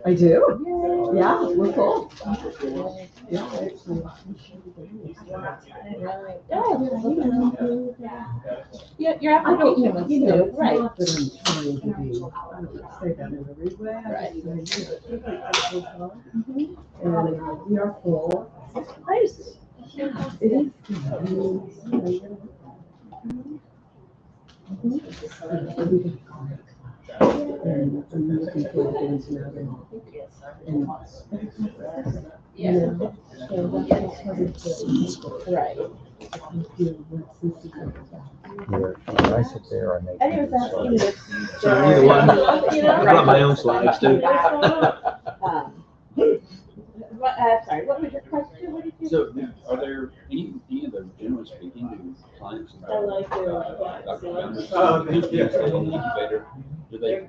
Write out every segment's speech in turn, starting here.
I do. Yeah, we're cool. Yeah, actually. Yeah, your I don't application know, was you know, too, it's right. not that I'm trying to be, I don't say that in a rude way, I just say, you know, people are so fun. And we are full. Nice. It is. And I'm looking forward to getting to know them. And Yeah. so that's part of the Right. Here, when I sit there, I make. And he was asking if. So either one, You know, I brought my own slides too. Sorry, what was your question? What did you? So are there any of them, generally speaking, do clients and I like your. Dr. Incubator, do they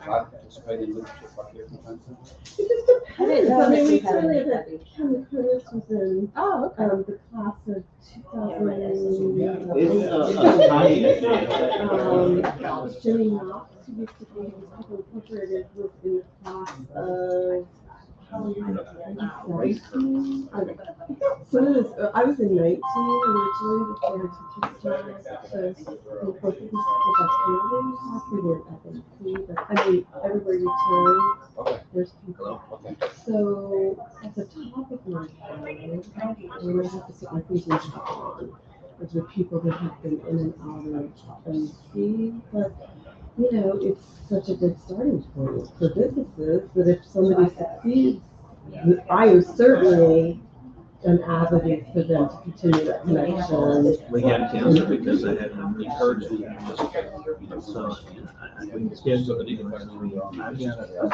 participate in leadership like here from time to time? It just depends. I mean, we really had Ken Curtis was in Oh, okay. the class of 2000. Jimmy Knox, who used to be incorporated, was in the class of. So I was in 19 originally before I took his job. So both of these people got promoted. We weren't at MP, but I mean, everywhere you turn, there's people. So at the top of my head, I have to put my thinking cap on of the people that have been in and out of MC, but you know, it's such a good starting point for businesses that if somebody succeeds, I am certainly an avenue for them to continue that connection. We had cancer because I had encouraged me to participate, so I can schedule it even. I've got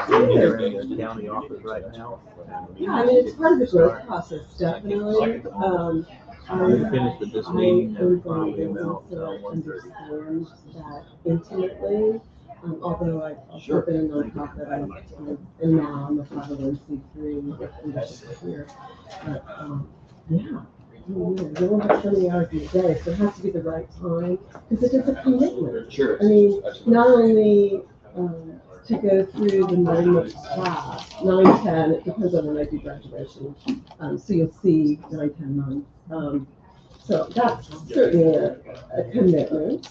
a here in the county office right now. Yeah, I mean, it's part of the growth process, definitely. We finished with this meeting I'm at probably about understand that intimately. Although I've also been a nonprofit and now I'm a 501c3 leadership here. But yeah, you don't have so many hours in a day, so it has to be the right time because it is a commitment. Sure. I mean, not only to go through the 9-month class, 9, 10, it depends on when I do graduation. So you'll see 9, 10 months. So that's certainly a commitment.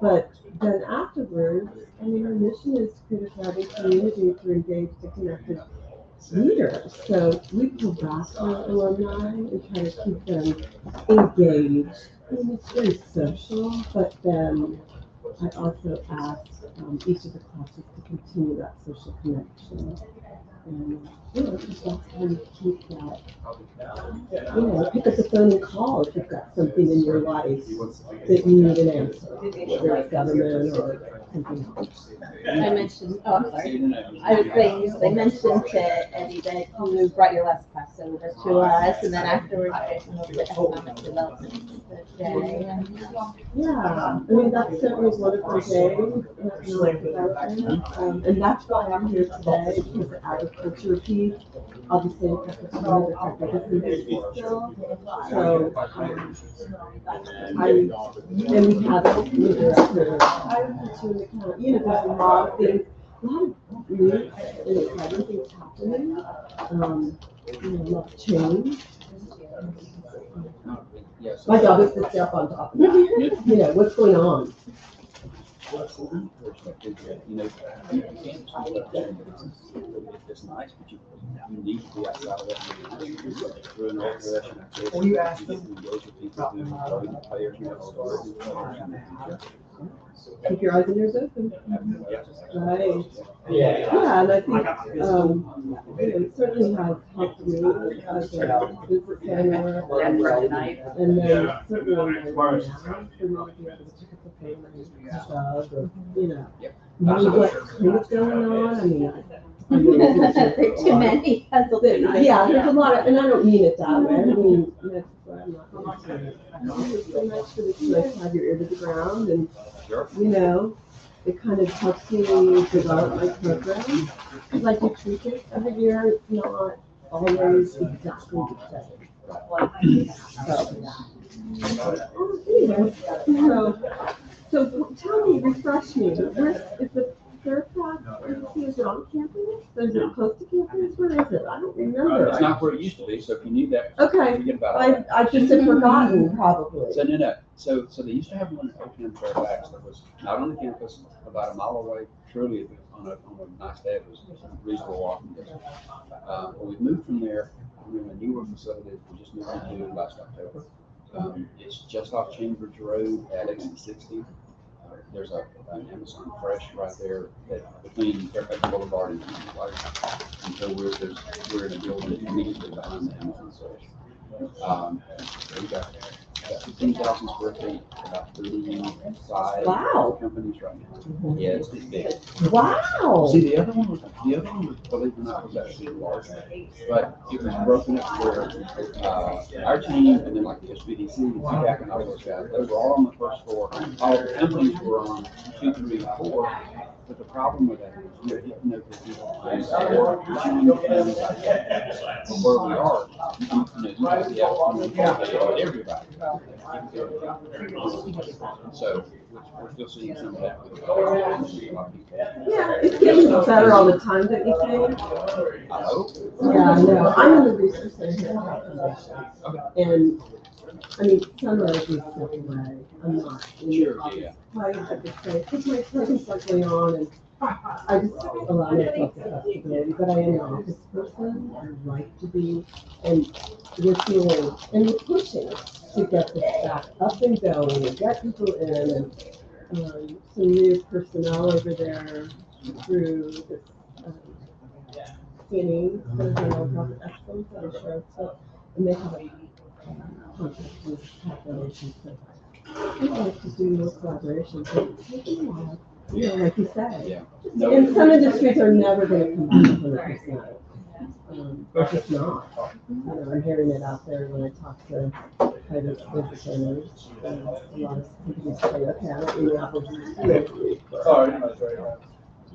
But then afterwards, I mean, our mission is to provide a community for engaged and connected leaders. So we pull back our alumni and try to keep them engaged. I mean, it's very social, but then I also ask each of the classes to continue that social connection. And, you know, just that's how you keep that, you know, pick up the phone and call if you've got something in your life that you need an answer, whether it's government or something else. I mentioned, oh, I'm sorry. I was saying, they mentioned to Eddie that you brought your last class over to us, and then afterwards, you guys went over to economic development today. Yeah, I mean, that's certainly one of my days, and that's why I'm here today, because the agriculture piece, obviously, that's another technical piece still. So, and we have a new director, agriculture in the county, you know, there's a lot of things, a lot of new and exciting things happening, you know, a lot of change. My job is to stay up on top of that. You know, what's going on. You know, you can't talk about that. It's nice, but you need to be outside of that. Through an organization. Will you ask them? Engage with people who are the players, you know, Keep your eyes and ears open. Right. Yeah. And I think it certainly has helped me as a business owner, and then certainly in my life, for me to be able to pick up the phone and stuff, or, you know, know what's kind of going on. I mean, There's too many puzzles. yeah, there's a lot of, and I don't mean it that way. I mean, that's why I'm not going to say it. It's so nice for this, nice to have your ear to the ground, and you know, it kind of helps me develop my program because I do tweak it every year. It's not always exactly the same. So tell me, refresh me. Where's is the Fairfax, is it on campus? Is it close to campus? Where is it? I don't remember. It's not where it used to be, so if you need that. Okay. Forget about it. I just had forgotten, probably. So no. So they used to have one in Oakland, Fairfax, that was not on the campus, about a mile away, truly on a nice day. It was reasonable walking distance. When we moved from there, we're in a newer facility we just moved into last October. It's just off Chambers Road at exit 60. There's an Amazon Fresh right there that between Fairfax Boulevard and East Place. And so we're in a building immediately behind the Amazon Fresh. We've got 15,000 square feet, about 35 Wow. companies right now. Yeah, it's big. Wow. See, the other one was, believe it or not, was actually larger, but it was broken up where, our team and then like the SBDC, CDAC and all those guys, they were all on the first floor. All the companies were on 2, 3, 4. But the problem with that is you get to know the people or where we are, you have the opportunity to everybody. So we're still seeing some of that with Yeah, it's getting better all the time, don't you think? I hope. Yeah, I know. I'm in the research center here at Foundation. And I mean, some of these stuff away. I'm not. Sure, yeah. I have to say, because my study's like going on, and I just allow myself the flexibility. But I am an office person. I like to be, and we're feeling, and we're pushing to get this back up and going, and get people in, and some new personnel over there through this CNE, Nonprofit Excellence, I'm sure it's up, and they have a contract with population. So I like to do more collaboration, but it's taking a while. You know, like you said. Yeah. And some industries are never going to come back 100%. They're just not. You know, I'm hearing it out there when I talk to private business owners. A lot of companies say, okay, I don't really have a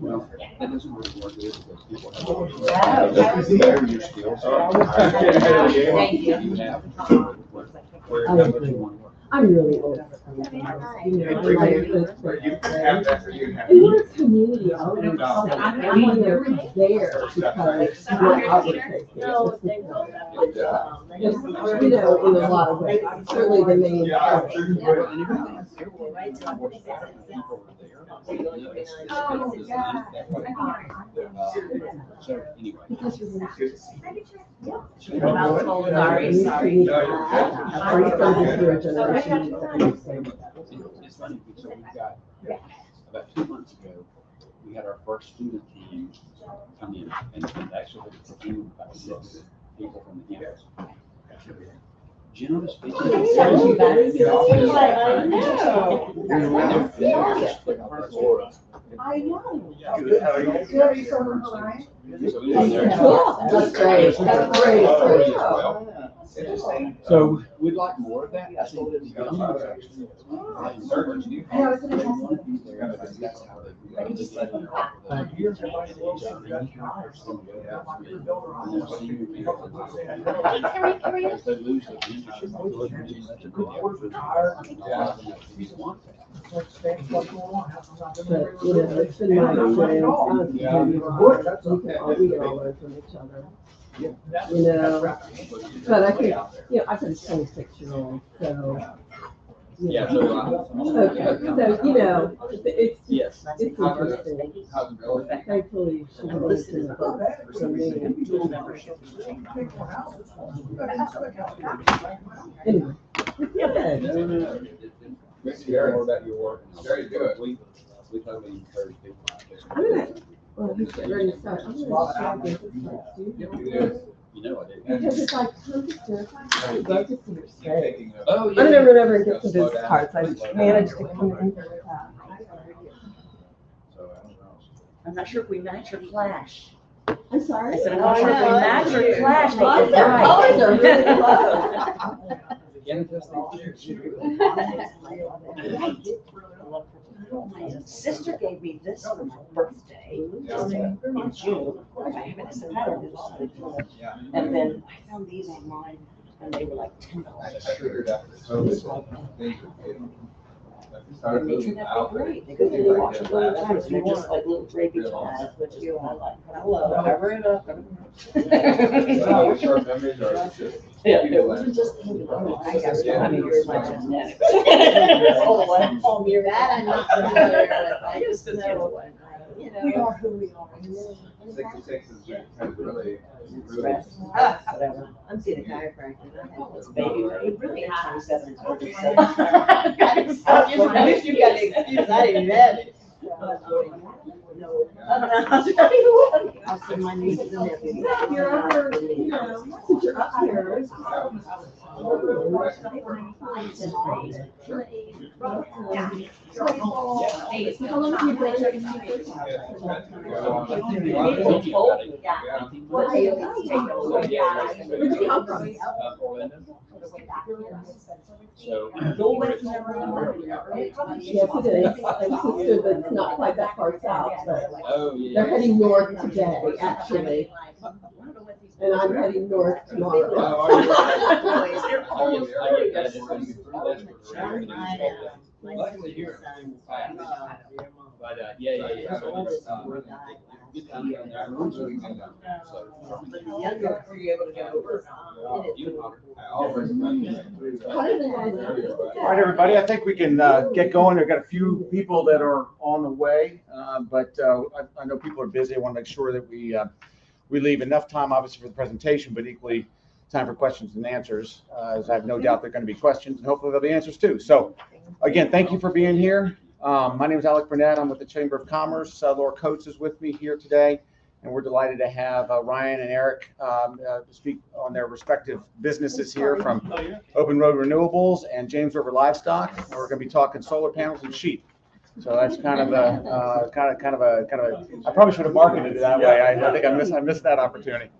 Well, that doesn't really work either because people have your skills. Thank you. You have where what you want to work. I'm really old. You know, I like those places. And we're a community outreach. I mean, they're there because we're outward facing. You know, in a lot of ways. Certainly the main. So anyway. Sorry. It's funny, so we've got, about 2 months ago, we had our first student team come in, and actually it's a team of about 6 people from the campus. Generally speaking. I know. That's great. That's great. So we'd like more of that. I think that the young ones actually. That's how they lose the leadership. But, you know, it's been my experience. We can all learn from each other. You know, but I think, you know, I've got a 26-year-old, so. Yeah, so, Okay, so, you know, it's yes. it's interesting. Thankfully, she lives in the book for me. Anyway, good. No. Let's hear more about your work. Very good. We totally encourage people. I'm gonna, well, he's getting ready to start. I'm gonna share this with you. You know I did. Because it's like, come to Fairfax, I'd love to see your space. Oh, I'm gonna run over and get some business cards. I managed to come in here with that. I'm not sure if we match or flash. I'm sorry? I said, I'm not sure if we match or flash. Well, They their colors are really close. My sister gave me this for my birthday in June. I haven't decided this. And then I found these online and they were like $10. Started And they moving turn out. out great. They go through the wash and go in times, and they're just like little gravy chives, which you know, I like. I love, cover it up. Short memories are just. Yeah, it wasn't just. I got so many years my genetics. Oh, you're That I'm not familiar with, I just know what, you know. We are who we are. 66 is really. Stress, whatever. I'm seeing a chiropractor. I have this baby. He really has 27 and 27. At least you got the excuse, I didn't have it. No. I'll tell you what. I'll send my nieces and nephews. Yeah, if you're ever, you know, since you're up here. Hey, how long have you been drinking? Where'd you come from? So. Yes, it is. And sister, that's not quite that far south, but Oh, yeah. they're heading north today, actually. And I'm heading north tomorrow. Luckily here. But, yeah. So it's, good time down there. Younger, were you able to go over? How did they All right, everybody, I think we can get going. We've got a few people that are on the way, but I know people are busy. I want to make sure that we leave enough time, obviously, for the presentation, but equally time for questions and answers, as I have no doubt there are going to be questions, and hopefully there'll be answers too. So, again, thank you for being here. My name is Alec Burnett. I'm with the Chamber of Commerce. Laura Coates is with me here today, and we're delighted to have Ryan and Eric speak on their respective businesses here from Open Road Renewables and James River Livestock. And we're going to be talking solar panels and sheep. So that's kind of a I probably should have marketed it that way. I think I missed that opportunity.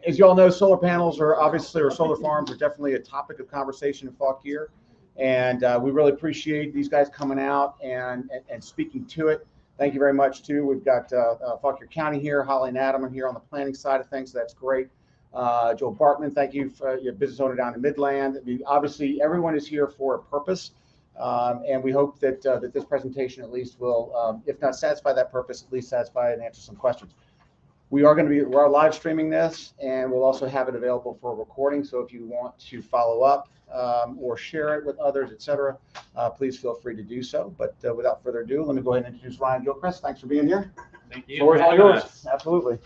As you all know, solar panels are obviously, or solar farms are definitely a topic of conversation in Fauquier. And we really appreciate these guys coming out and speaking to it. Thank you very much too. We've got Fauquier County here, Holly and Adam are here on the planning side of things. So that's great. Joel Bartman, thank you for your business owner down in Midland. I mean, obviously, everyone is here for a purpose. And we hope that that this presentation at least will, if not satisfy that purpose, at least satisfy and answer some questions. We're live streaming this, and we'll also have it available for a recording. So if you want to follow up or share it with others, etc., please feel free to do so. But without further ado, let me go ahead and introduce Ryan Gilchrist. Thanks for being here. Thank you. Floor is all yours. Absolutely.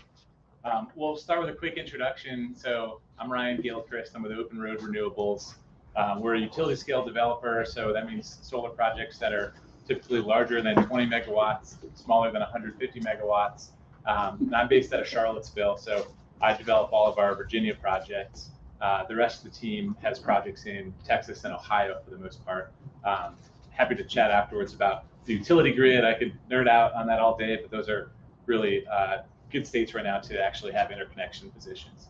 We'll start with a quick introduction. So I'm Ryan Gilchrist. I'm with Open Road Renewables. We're a utility scale developer, so that means solar projects that are typically larger than 20 megawatts, smaller than 150 megawatts. And I'm based out of Charlottesville, so I develop all of our Virginia projects. The rest of the team has projects in Texas and Ohio for the most part. Happy to chat afterwards about the utility grid. I could nerd out on that all day, but those are really good states right now to actually have interconnection positions.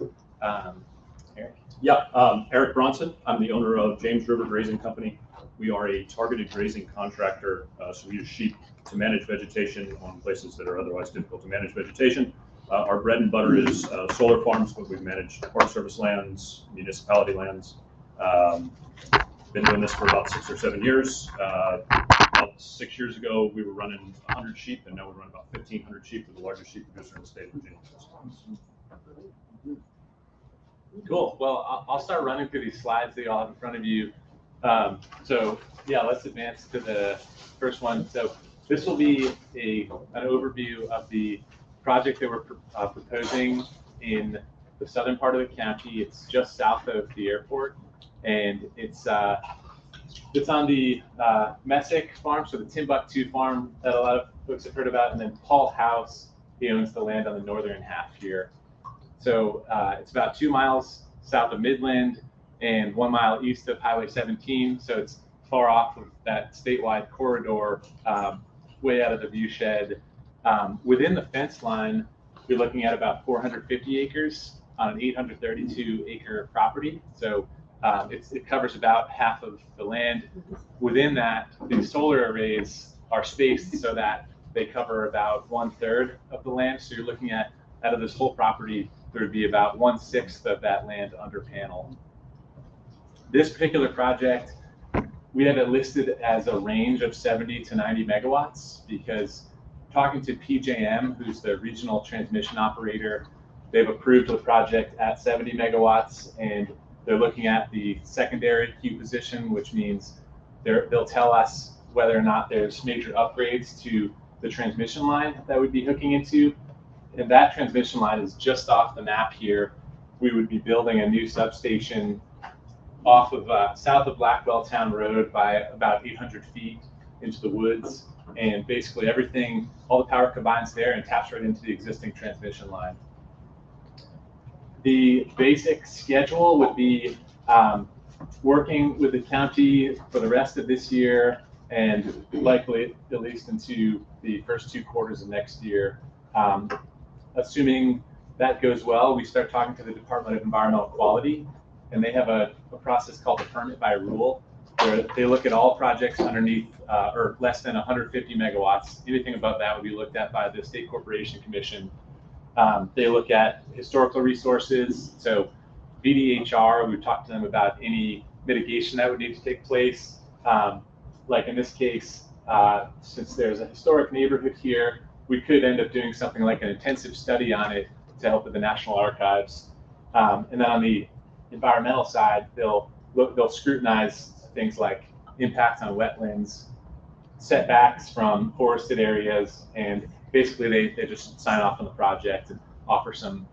Eric? Yeah, Eric Bronson. I'm the owner of James River Grazing Company. We are a targeted grazing contractor, so we use sheep to manage vegetation on places that are otherwise difficult to manage vegetation. Our bread and butter is solar farms, but we've managed Park Service lands, municipality lands. Been doing this for about 6 or 7 years. About 6 years ago, we were running 100 sheep, and now we run about 1,500 sheep. We're the largest sheep producer in the state of Virginia. Cool. Well, I'll start running through these slides that you all have in front of you. So yeah, let's advance to the first one. So this will be an overview of the project that we're proposing in the southern part of the county. It's just south of the airport, and it's on the Messick farm, so the Timbuktu farm that a lot of folks have heard about, and then Paul House, he owns the land on the northern half here. So it's about 2 miles south of Midland and 1 mile east of Highway 17. So it's far off of that statewide corridor, way out of the view shed. Within the fence line, you're looking at about 450 acres on an 832 acre property. So it covers about half of the land. Within that, the solar arrays are spaced so that they cover about 1/3 of the land. So you're looking at, out of this whole property, there would be about 1/6 of that land under panel. This particular project we have it listed as a range of 70 to 90 megawatts because talking to PJM, who's the regional transmission operator, they've approved the project at 70 megawatts, and they're looking at the secondary queue position, which means they'll tell us whether or not there's major upgrades to the transmission line that we'd be hooking into. And that transmission line is just off the map here. We would be building a new substation off of south of Blackwell Town Road by about 800 feet into the woods. And basically everything, all the power combines there and taps right into the existing transmission line. The basic schedule would be working with the county for the rest of this year and likely at least into the first 2 quarters of next year. Assuming that goes well, we start talking to the Department of Environmental Quality, and they have a process called the permit by rule, where they look at all projects underneath or less than 150 megawatts. Anything above that would be looked at by the State Corporation Commission. They look at historical resources. So VDHR, we've talked to them about any mitigation that would need to take place. Like in this case, since there's a historic neighborhood here, we could end up doing something like an intensive study on it to help with the National Archives. And then on the environmental side, they'll scrutinize things like impact on wetlands, setbacks from forested areas, and basically they just sign off on the project and offer some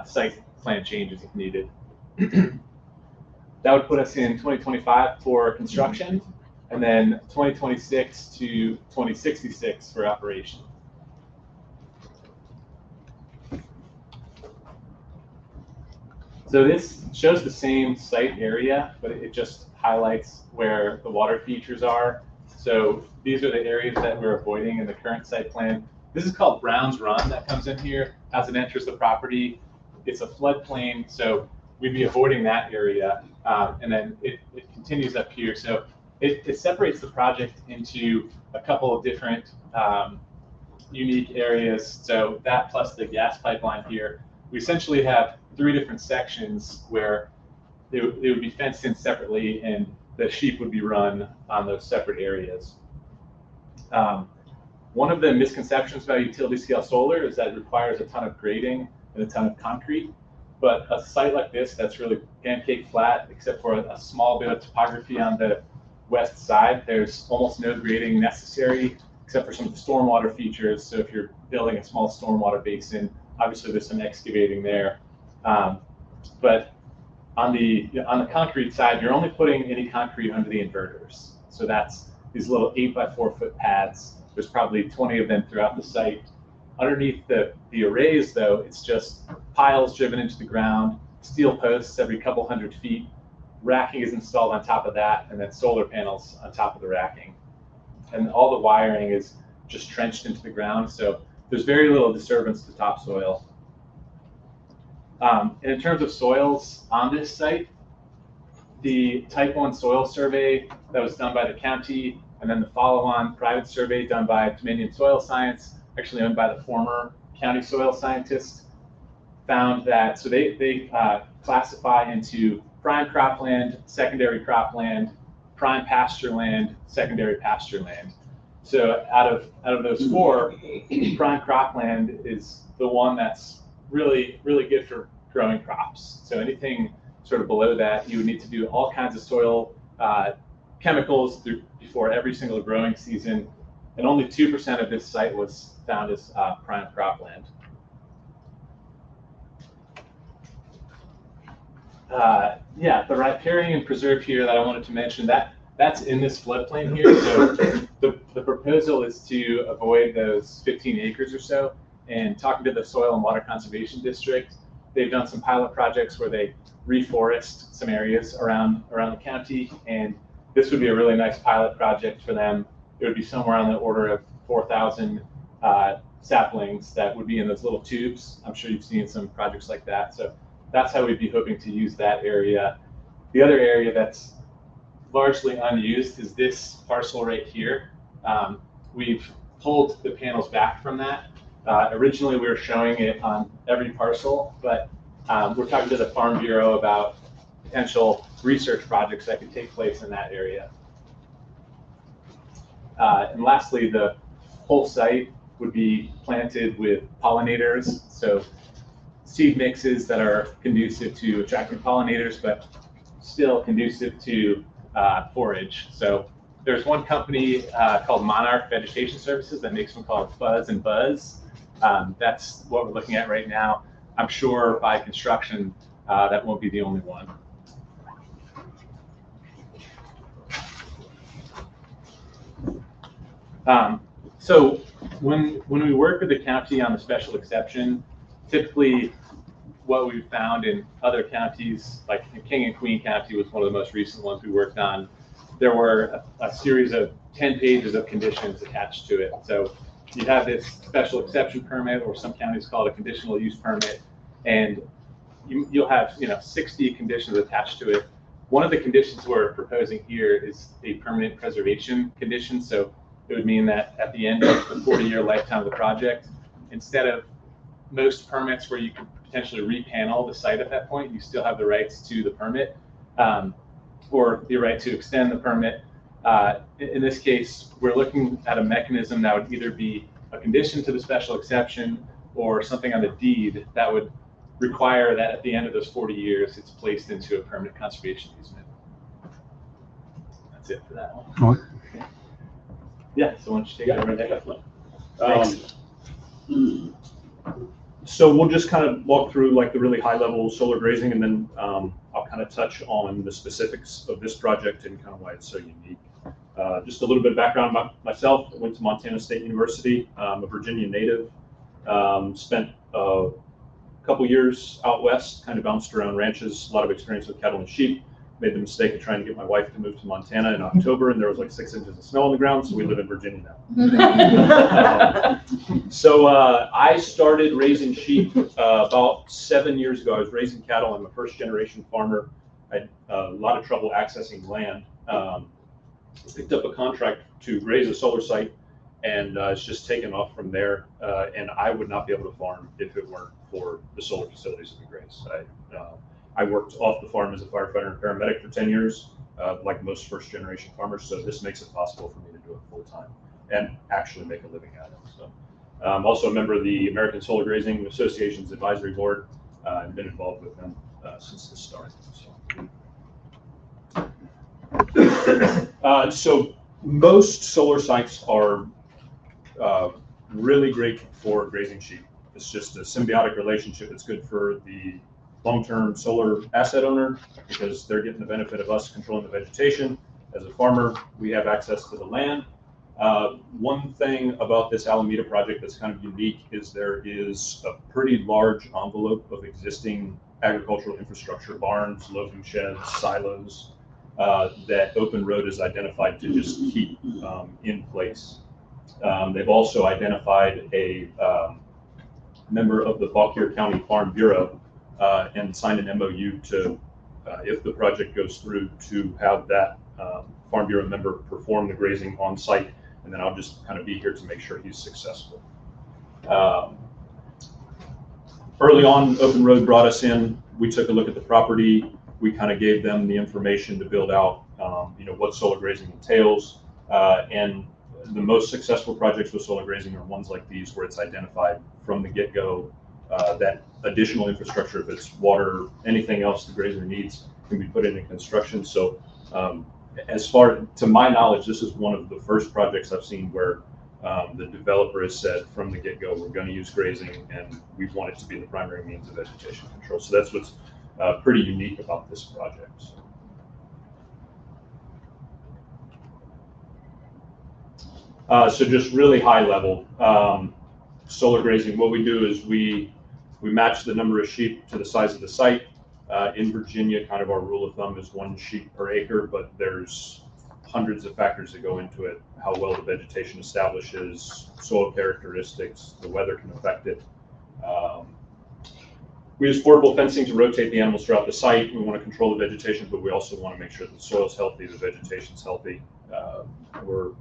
site plan changes if needed. That would put us in 2025 for construction, and then 2026 to 2066 for operation. So this shows the same site area, but it just highlights where the water features are. So these are the areas that we're avoiding in the current site plan. This is called Brown's Run that comes in here as it enters the property. It's a floodplain, so we'd be avoiding that area. And then it continues up here. So it separates the project into a couple of different unique areas. So that plus the gas pipeline here, we essentially have 3 different sections where they would be fenced in separately, and the sheep would be run on those separate areas. One of the misconceptions about utility scale solar is that it requires a ton of grading and a ton of concrete. But a site like this that's really pancake flat, except for a small bit of topography on the west side, there's almost no grading necessary except for some of the stormwater features. So if you're building a small stormwater basin, obviously there's some excavating there. But on the concrete side, you're only putting any concrete under the inverters. So that's these little 8 by 4 foot pads. There's probably 20 of them throughout the site. Underneath the arrays, though, it's just piles driven into the ground, steel posts every couple hundred feet. Racking is installed on top of that, and then solar panels on top of the racking. And all the wiring is just trenched into the ground, so there's very little disturbance to topsoil. And in terms of soils on this site, the Type 1 soil survey that was done by the county, and then the follow-on private survey done by Dominion Soil Science, actually owned by the former county soil scientist, found that, so they classify into prime cropland, secondary cropland, prime pasture land, secondary pasture land. So out of those 4, prime cropland is the one that's really, really good for growing crops. So anything sort of below that, you would need to do all kinds of soil chemicals before every single growing season. And only 2% of this site was found as prime cropland. Yeah, the riparian preserve here that I wanted to mention, that's in this floodplain here. So the proposal is to avoid those 15 acres or so. And talking to the Soil and Water Conservation District, they've done some pilot projects where they reforest some areas around the county. And this would be a really nice pilot project for them. It would be somewhere on the order of 4,000 saplings that would be in those little tubes. I'm sure you've seen some projects like that. So that's how we'd be hoping to use that area. The other area that's largely unused is this parcel right here. We've pulled the panels back from that. Originally, we were showing it on every parcel, but we're talking to the Farm Bureau about potential research projects that could take place in that area. And lastly, the whole site would be planted with pollinators. So seed mixes that are conducive to attracting pollinators, but still conducive to forage. So there's one company called Monarch Vegetation Services that makes one called Fuzz and Buzz. That's what we're looking at right now. I'm sure by construction, that won't be the only one. So when we work with the county on the special exception, typically what we've found in other counties, like King and Queen County was one of the most recent ones we worked on, there were a series of 10 pages of conditions attached to it. So you have this special exception permit, or some counties call it a conditional use permit, and you'll have 60 conditions attached to it. One of the conditions we're proposing here is a permanent preservation condition. So it would mean that at the end of the 40-year lifetime of the project, instead of most permits where you could potentially repanel the site at that point, you still have the rights to the permit, or the right to extend the permit. In this case, we're looking at a mechanism that would either be a condition to the special exception or something on the deed that would require that at the end of those 40 years, it's placed into a permanent conservation easement. That's it for that one. Yeah, so why don't you take it over there? So we'll just kind of walk through like the really high level solar grazing, and then I'll kind of touch on the specifics of this project and kind of why it's so unique. Just a little bit of background about myself. I went to Montana State University. I'm a Virginia native. Spent a couple years out west, kind of bounced around ranches, a lot of experience with cattle and sheep. Made the mistake of trying to get my wife to move to Montana in October, and there was like 6 inches of snow on the ground, so we live in Virginia now. So I started raising sheep about 7 years ago. I was raising cattle. I'm a first-generation farmer. I had a lot of trouble accessing land. Picked up a contract to graze a solar site, and it's just taken off from there. And I would not be able to farm if it weren't for the solar facilities that we graze. I worked off the farm as a firefighter and paramedic for 10 years, like most first-generation farmers. So this makes it possible for me to do it full-time and actually make a living at it. So I'm also a member of the American Solar Grazing Association's advisory board. I've been involved with them since the start. So most solar sites are really great for grazing sheep. It's just a symbiotic relationship. It's good for the long-term solar asset owner because they're getting the benefit of us controlling the vegetation. As a farmer, we have access to the land. One thing about this Alameda project that's kind of unique is there is a pretty large envelope of existing agricultural infrastructure, barns, loading sheds, silos, that Open Road is identified to just keep in place. They've also identified a member of the Fauquier County Farm Bureau and signed an MOU to, if the project goes through, to have that Farm Bureau member perform the grazing on site, and then I'll just kind of be here to make sure he's successful. Early on, Open Road brought us in. We took a look at the property. We kind of gave them the information to build out, what solar grazing entails. And the most successful projects with solar grazing are ones like these, where it's identified from the get-go that additional infrastructure, if it's water, anything else the grazer needs, can be put into construction. So as far to my knowledge, this is one of the first projects I've seen where the developer has said from the get-go, we're going to use grazing and we want it to be the primary means of vegetation control. So that's what's pretty unique about this project. So just really high level, solar grazing, what we do is we match the number of sheep to the size of the site. In Virginia, kind of our rule of thumb is 1 sheep per acre, but there's hundreds of factors that go into it. How well the vegetation establishes, soil characteristics, the weather can affect it. We use portable fencing to rotate the animals throughout the site. We want to control the vegetation, but we also want to make sure that the soil's healthy, the vegetation's healthy. We're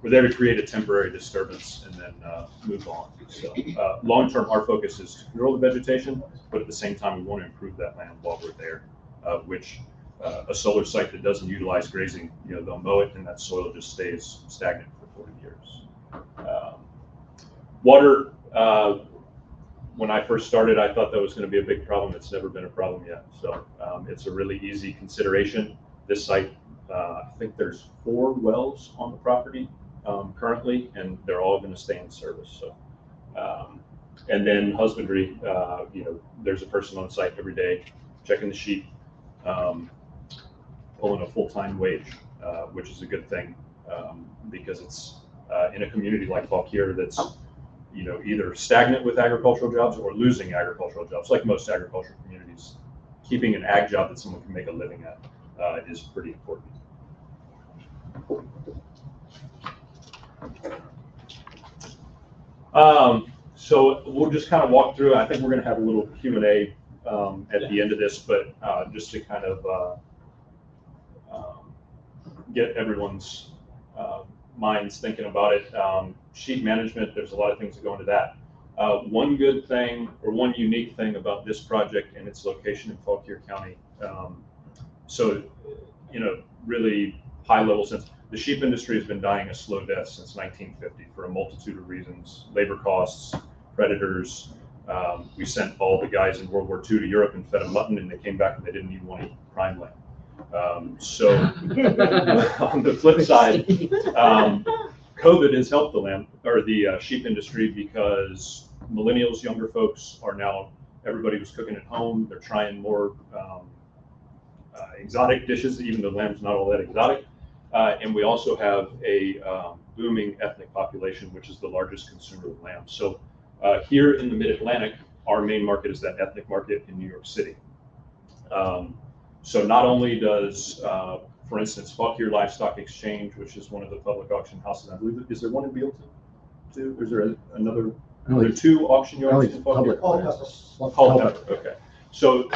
there to create a temporary disturbance and then move on. So long-term, our focus is to control the vegetation, but at the same time, we want to improve that land while we're there, which a solar site that doesn't utilize grazing, they'll mow it and that soil just stays stagnant for 40 years. Water, when I first started, I thought that was going to be a big problem. It's never been a problem yet. So it's a really easy consideration. This site, I think there's 4 wells on the property currently, and they're all going to stay in service. So, and then husbandry, there's a person on site every day checking the sheep, pulling a full-time wage, which is a good thing because it's in a community like Fauquier that's either stagnant with agricultural jobs or losing agricultural jobs, like most agricultural communities. Keeping an ag job that someone can make a living at is pretty important. So we'll just kind of walk through. I think we're going to have a little Q&A at the end of this, but just to kind of get everyone's minds thinking about it. Sheep management, there's a lot of things that go into that. One good thing or one unique thing about this project and its location in Fauquier County, so really high level sense, the sheep industry has been dying a slow death since 1950 for a multitude of reasons: labor costs, predators. We sent all the guys in World War II to Europe and fed them mutton, and they came back and they didn't even want to eat prime lamb. So on the flip side, COVID has helped the lamb or the sheep industry because millennials, younger folks are now, everybody was cooking at home. They're trying more exotic dishes, even though lamb's not all that exotic. And we also have a booming ethnic population, which is the largest consumer of lamb. So here in the Mid-Atlantic, our main market is that ethnic market in New York City. So not only does, for instance, Fauquier Livestock Exchange, which is one of the public auction houses, I believe, is there one in Bealeton too? Is there another? Are there 2 auction yards in Fauquier? Culpeper. Okay. So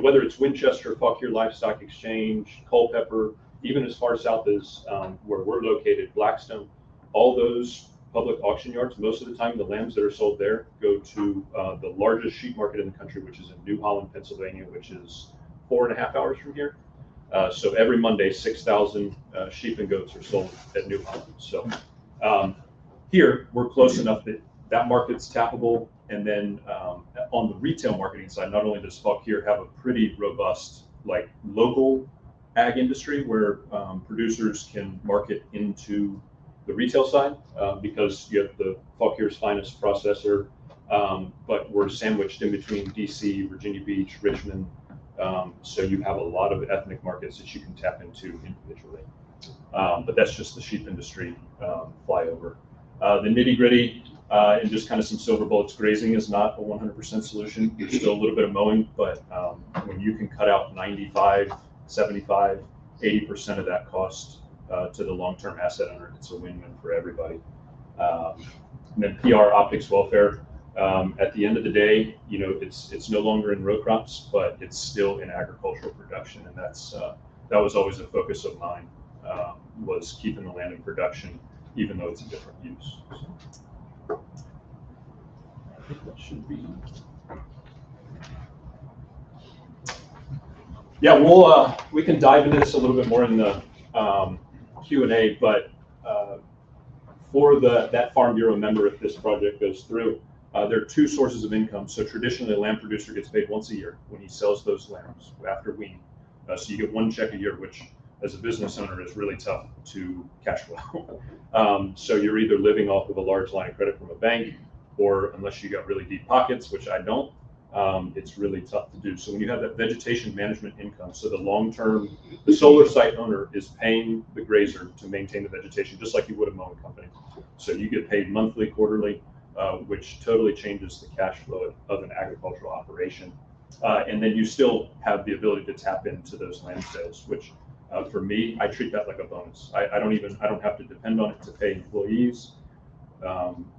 whether it's Winchester, Fauquier Livestock Exchange, Culpeper, even as far south as where we're located, Blackstone, all those public auction yards, most of the time the lambs that are sold there go to the largest sheep market in the country, which is in New Holland, Pennsylvania, which is 4.5 hours from here. So every Monday, 6,000 sheep and goats are sold at New Holland. So here we're close enough that that market's tappable. And then on the retail marketing side, not only does Fauquier have a pretty robust local ag industry where producers can market into the retail side because you have the Fauquier's finest processor, but we're sandwiched in between DC, Virginia Beach, Richmond. So you have a lot of ethnic markets that you can tap into individually. But that's just the sheep industry flyover. The nitty gritty and just kind of some silver bullets, grazing is not a 100% solution. There's still a little bit of mowing, but when you can cut out 95, 75, 80% of that cost to the long-term asset owner, it's a win-win for everybody. And then PR, optics, welfare. At the end of the day, it's no longer in row crops, but it's still in agricultural production, and that was always a focus of mine, was keeping the land in production, even though it's a different use. So, I think that should be. Yeah, we can dive into this a little bit more in the Q&A, but for that Farm Bureau member, if this project goes through, there are 2 sources of income. So traditionally, a lamb producer gets paid once a year when he sells those lambs after weaning. So you get 1 check a year, which as a business owner is really tough to cash flow. So you're either living off of a large line of credit from a bank, or unless you got really deep pockets, which I don't, it's really tough to do. So when you have that vegetation management income, so the solar site owner is paying the grazer to maintain the vegetation, just like you would a mowing company. So you get paid monthly, quarterly, which totally changes the cash flow of an agricultural operation. And then you still have the ability to tap into those land sales, which for me, I treat that like a bonus. I don't have to depend on it to pay employees,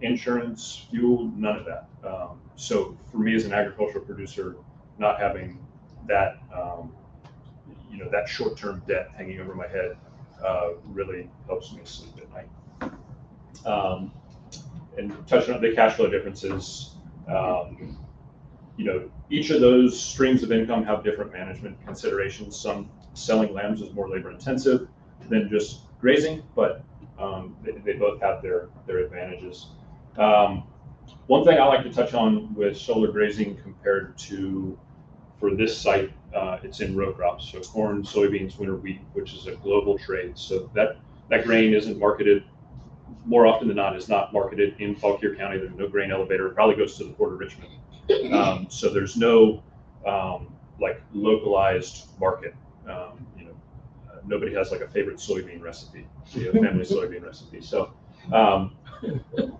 insurance, fuel, none of that. So for me as an agricultural producer, not having that, that short-term debt hanging over my head really helps me sleep at night. And touching on the cash flow differences, each of those streams of income have different management considerations. Some selling lambs is more labor intensive than just grazing, but they both have their advantages. One thing I like to touch on with solar grazing compared to, for this site, it's in row crops, so corn, soybeans, winter wheat, which is a global trade. So that grain isn't marketed, more often than not, is not marketed in Fauquier County. There's no grain elevator. It probably goes to the Port of Richmond. So there's no like localized market. Nobody has like a favorite soybean recipe, family soybean recipe. So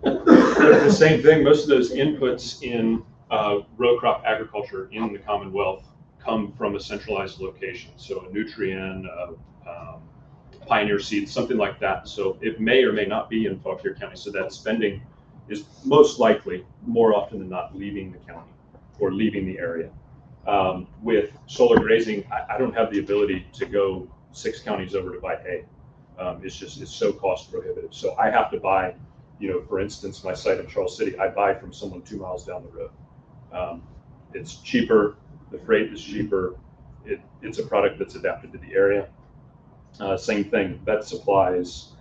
the same thing, most of those inputs in row crop agriculture in the Commonwealth come from a centralized location. So a Nutrien, Pioneer Seeds, something like that. So it may or may not be in Fauquier County. So that spending is most likely, more often than not, leaving the county or leaving the area. With solar grazing, I don't have the ability to go 6 counties over to buy hay. It's so cost prohibitive. So I have to buy, for instance, my site in Charles City, I buy from someone 2 miles down the road. It's cheaper, the freight is cheaper, it's a product that's adapted to the area. Same thing, vet supplies,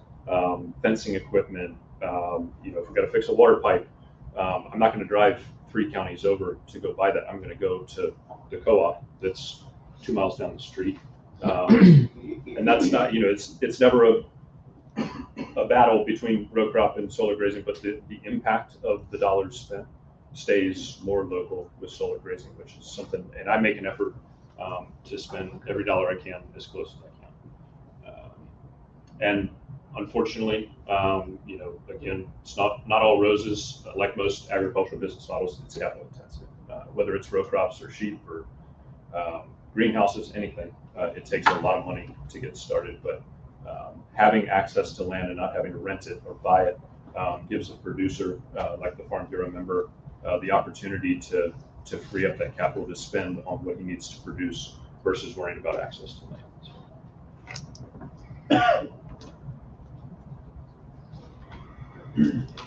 fencing equipment, if we've got to fix a water pipe, I'm not going to drive 3 counties over to go buy that. I'm going to go to the co-op that's 2 miles down the street. And that's not, it's never a battle between row crop and solar grazing, but the impact of the dollars spent stays more local with solar grazing, which is something, and I make an effort to spend every dollar I can as close as I can. And unfortunately, again, it's not all roses. Like most agricultural business models, it's capital intensive. Whether it's row crops or sheep or greenhouses, anything, it takes a lot of money to get started. But having access to land and not having to rent it or buy it gives a producer, like the Farm Bureau member, the opportunity to free up that capital to spend on what he needs to produce versus worrying about access to land.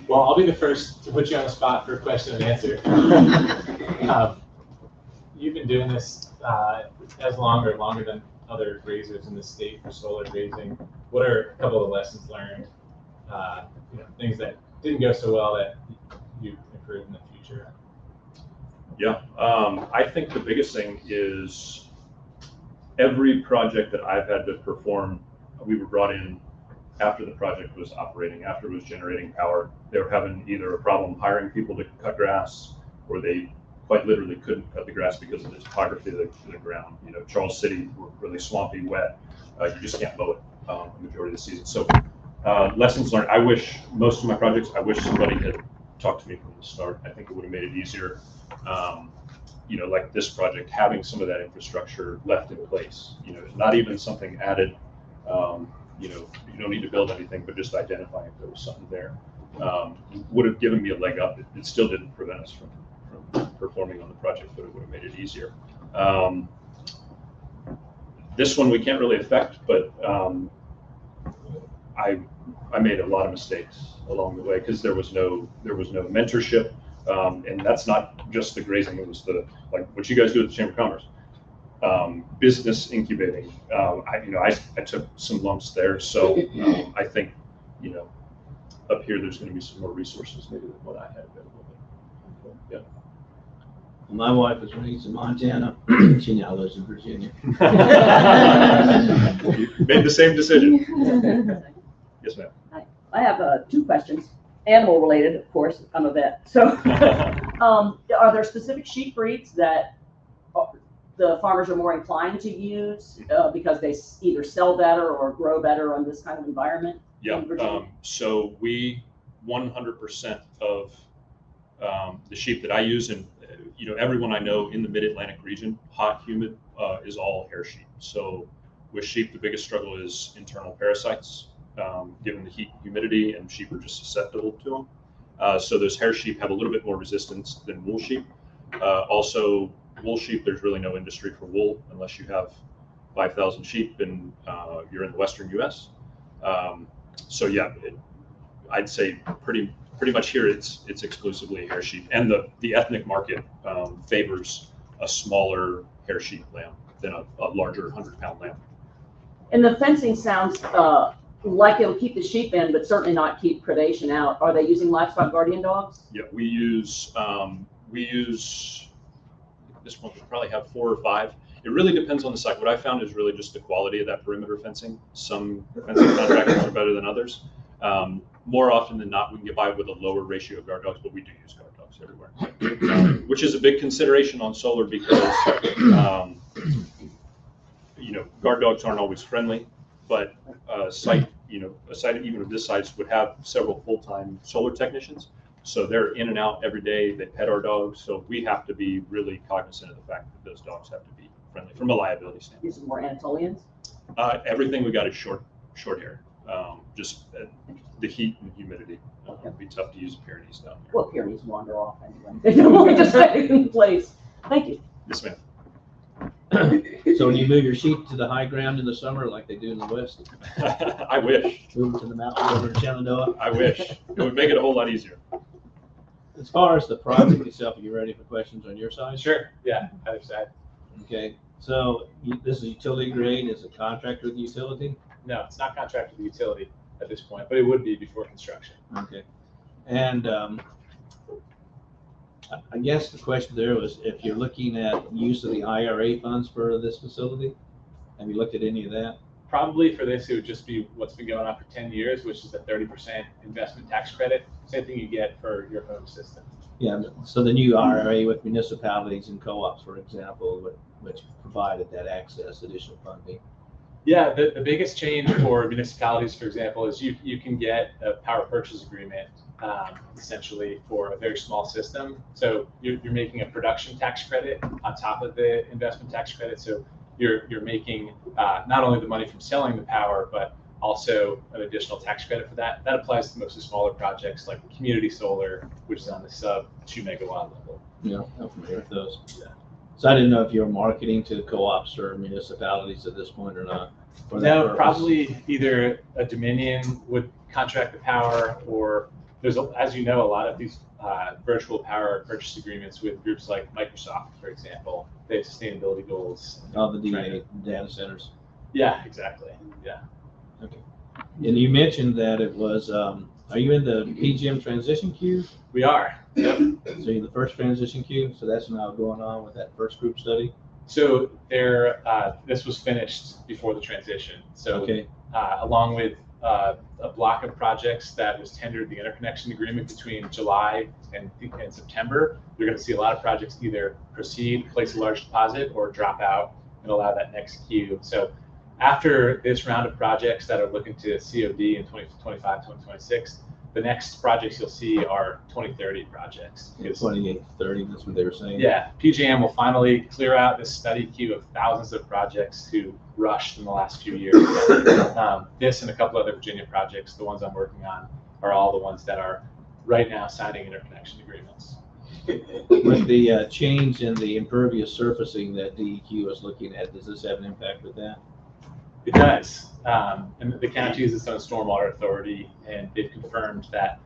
Well, I'll be the first to put you on the spot for a question and answer. You've been doing this as longer than other grazers in the state for solar grazing. What are a couple of lessons learned? Things that didn't go so well that you improve in the future? Yeah, I think the biggest thing is every project that I've had to perform, we were brought in after the project was operating, after it was generating power. They were having either a problem hiring people to cut grass, or they quite literally couldn't cut the grass because of the topography of the ground. Charles City, were really swampy, wet. You just can't mow it the majority of the season. So lessons learned. I wish most of my projects, I wish somebody had talked to me from the start. I think it would have made it easier. Like this project, having some of that infrastructure left in place. Not even something added. You don't need to build anything, but just identifying if there was something there would have given me a leg up. It still didn't prevent us from performing on the project, but it would have made it easier. This one we can't really affect, but I made a lot of mistakes along the way because there was no mentorship, and that's not just the grazing. It was like what you guys do at the Chamber of Commerce. Business incubating. I took some lumps there, so I think up here there's going to be some more resources maybe than what I had available. Yeah. My wife was raised in Montana. She now lives in Virginia. You made the same decision. Yes, ma'am. Hi. I have 2 questions, animal related, of course. I'm a vet. So, are there specific sheep breeds that the farmers are more inclined to use because they either sell better or grow better on this kind of environment? Yeah. So we 100% of the sheep that I use, and everyone I know in the Mid-Atlantic region, hot, humid, is all hair sheep. So with sheep, the biggest struggle is internal parasites, given the heat, humidity, and sheep are just susceptible to them. So those hair sheep have a little bit more resistance than wool sheep. Also, wool sheep, there's really no industry for wool unless you have 5,000 sheep and you're in the Western U.S. So yeah, I'd say pretty pretty much here it's exclusively hair sheep, and the ethnic market favors a smaller hair sheep lamb than a larger 100-pound lamb. And the fencing sounds like it'll keep the sheep in, but certainly not keep predation out. Are they using livestock guardian dogs? Yeah, we use this one, we probably have 4 or 5. It really depends on the site. What I found is really just the quality of that perimeter fencing. Some fencing contractors are better than others. More often than not, we can get by with a lower ratio of guard dogs, but we do use guard dogs everywhere, which is a big consideration on solar because guard dogs aren't always friendly, but a site even of this size would have several full-time solar technicians. So they're in and out every day. They pet our dogs. So we have to be really cognizant of the fact that those dogs have to be friendly from a liability standpoint. Using more Anatolians? Everything we got is short hair. Just the heat and humidity. It'd be tough to use Pyrenees down here. Well, Pyrenees wander off anyway. They don't want to just stay in place. Thank you. Yes, ma'am. So when you move your sheep to the high ground in the summer, like they do in the west, I wish. move them to the mountains over in Shenandoah. I wish. It would make it a whole lot easier. As far as the project itself, are you ready for questions on your side? Sure, yeah, either side. Okay, so this is utility grade, is a contractor with the utility? No, it's not contracted to the utility at this point, but it would be before construction. Okay. And I guess the question there was if you're looking at use of the IRA funds for this facility, have you looked at any of that? Probably for this, it would just be what's been going on for 10 years, which is a 30% investment tax credit. Same thing you get for your home system. Yeah, so the new IRA with municipalities and co-ops, for example, which provided that access, additional funding. Yeah, the biggest change for municipalities, for example, is you can get a power purchase agreement essentially for a very small system. So you're making a production tax credit on top of the investment tax credit. So you're making not only the money from selling the power, but also an additional tax credit for that. That applies to mostly smaller projects like community solar, which is on the sub 2 megawatt level. Yeah, I'm familiar with those. Yeah. So I didn't know if you were marketing to co-ops or municipalities at this point or not. No, probably either a Dominion would contract the power, or there's, as you know, a lot of these virtual power purchase agreements with groups like Microsoft, for example. They have sustainability goals. All the data centers. Yeah, exactly. Yeah. Okay. And you mentioned that it was, are you in the PGM transition queue? We are. Yep. So you're the first transition queue, so that's now going on with that first group study? So this was finished before the transition. So okay. Along with a block of projects that was tendered the interconnection agreement between July and September, you're going to see a lot of projects either proceed, place a large deposit, or drop out and allow that next queue. So after this round of projects that are looking to COD in 2025, 2026, the next projects you'll see are 2030 projects. 28, 30, that's what they were saying. Yeah, PJM will finally clear out this study queue of thousands of projects who rushed in the last few years. This and a couple other Virginia projects, the ones I'm working on, are all the ones that are right now signing interconnection agreements. With the change in the impervious surfacing that DEQ is looking at, does this have an impact with that? It does. And the county is its own stormwater authority, and they've confirmed that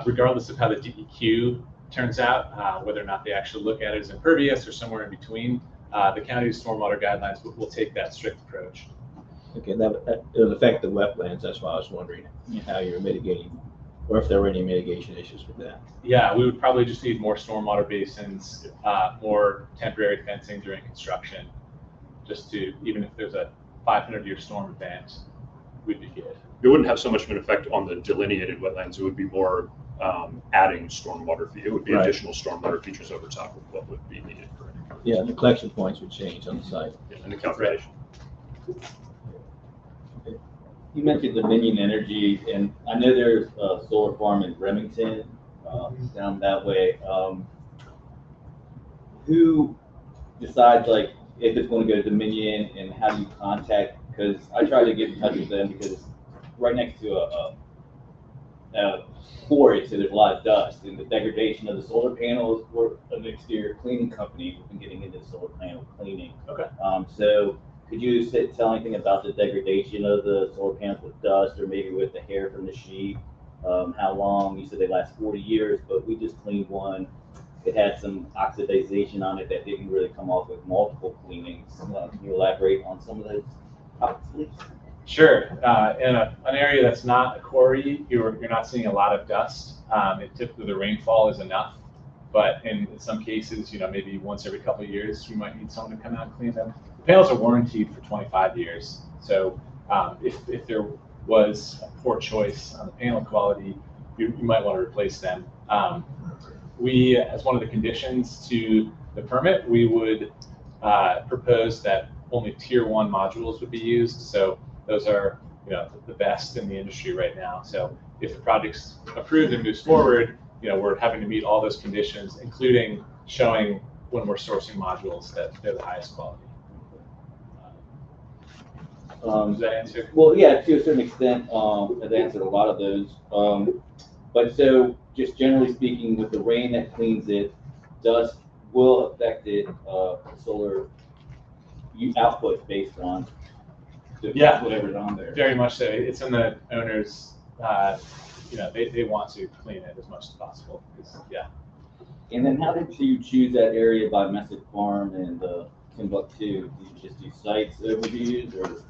regardless of how the DEQ turns out, whether or not they actually look at it as impervious or somewhere in between, the county's stormwater guidelines will take that strict approach. Okay, that it'll affect the wetlands. That's why I was wondering how you're mitigating, or if there were any mitigation issues with that. Yeah, we would probably just need more stormwater basins, more temporary fencing during construction, just to, even if there's a 500-year storm event, we'd be good. It wouldn't have so much of an effect on the delineated wetlands. It would be more adding stormwater. It would be additional stormwater features over top of what would be needed for it. Yeah, the collection points would change on the site. Yeah, and the calculation. You mentioned Dominion Energy, and I know there's a solar farm in Remington, down that way. Who decides, like, if it's going to go to Dominion, and how do you contact? Because I tried to get in touch with them because it's right next to a quarry, so there's a lot of dust, and the degradation of the solar panels. We're an exterior cleaning company. We've been getting into solar panel cleaning. Okay. So could you tell anything about the degradation of the solar panels with dust, or maybe with the hair from the sheep? how long. You said they last 40 years, but we just cleaned one. It had some oxidization on it that didn't really come off with multiple cleanings. Can you elaborate on some of those topics, please? Sure. In an area that's not a quarry, you're not seeing a lot of dust. Typically the rainfall is enough, but in some cases, maybe once every couple of years, we might need someone to come out and clean them. The panels are warranted for 25 years. So if there was a poor choice on the panel quality, you might want to replace them. We, as one of the conditions to the permit, we would propose that only tier 1 modules would be used. So those are the best in the industry right now. So if the project's approved and moves forward, we're having to meet all those conditions, including showing when we're sourcing modules that they're the highest quality. Does that answer? Well, yeah, to a certain extent, it answered a lot of those. But so, just generally speaking, with the rain that cleans it, dust will affect it, solar output based on whatever's on there. Very much so. It's in the owner's, they want to clean it as much as possible. Yeah. And then how did you choose that area by Messick Farm and Timbuktu? Did you just do sites overviews or?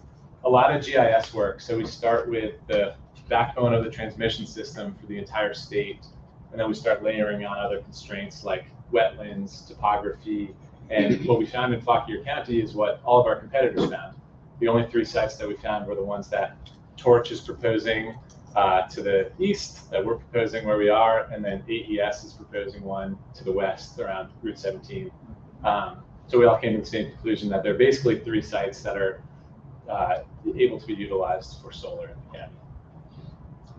A lot of GIS work. So we start with the backbone of the transmission system for the entire state, and then we start layering on other constraints like wetlands, topography, and what we found in Fauquier County is what all of our competitors found. The only 3 sites that we found were the ones that Torch is proposing to the east, that we're proposing where we are, and then AES is proposing one to the west around Route 17. So we all came to the same conclusion that there are basically 3 sites that are able to be utilized for solar in the county.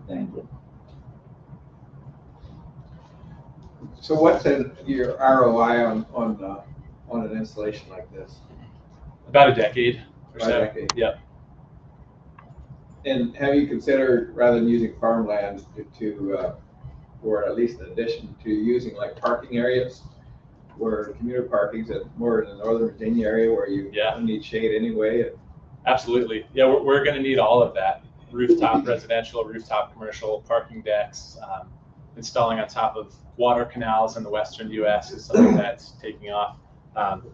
Thank you. So what's your ROI on an installation like this? About a decade or so. About a decade. Yep. And have you considered, rather than using farmland or at least in addition to using like parking areas, where commuter parking's more in the Northern Virginia area where you need shade anyway? Absolutely. Yeah, we're going to need all of that. Rooftop residential, rooftop commercial, parking decks, installing on top of water canals in the western U.S. is something that's taking off.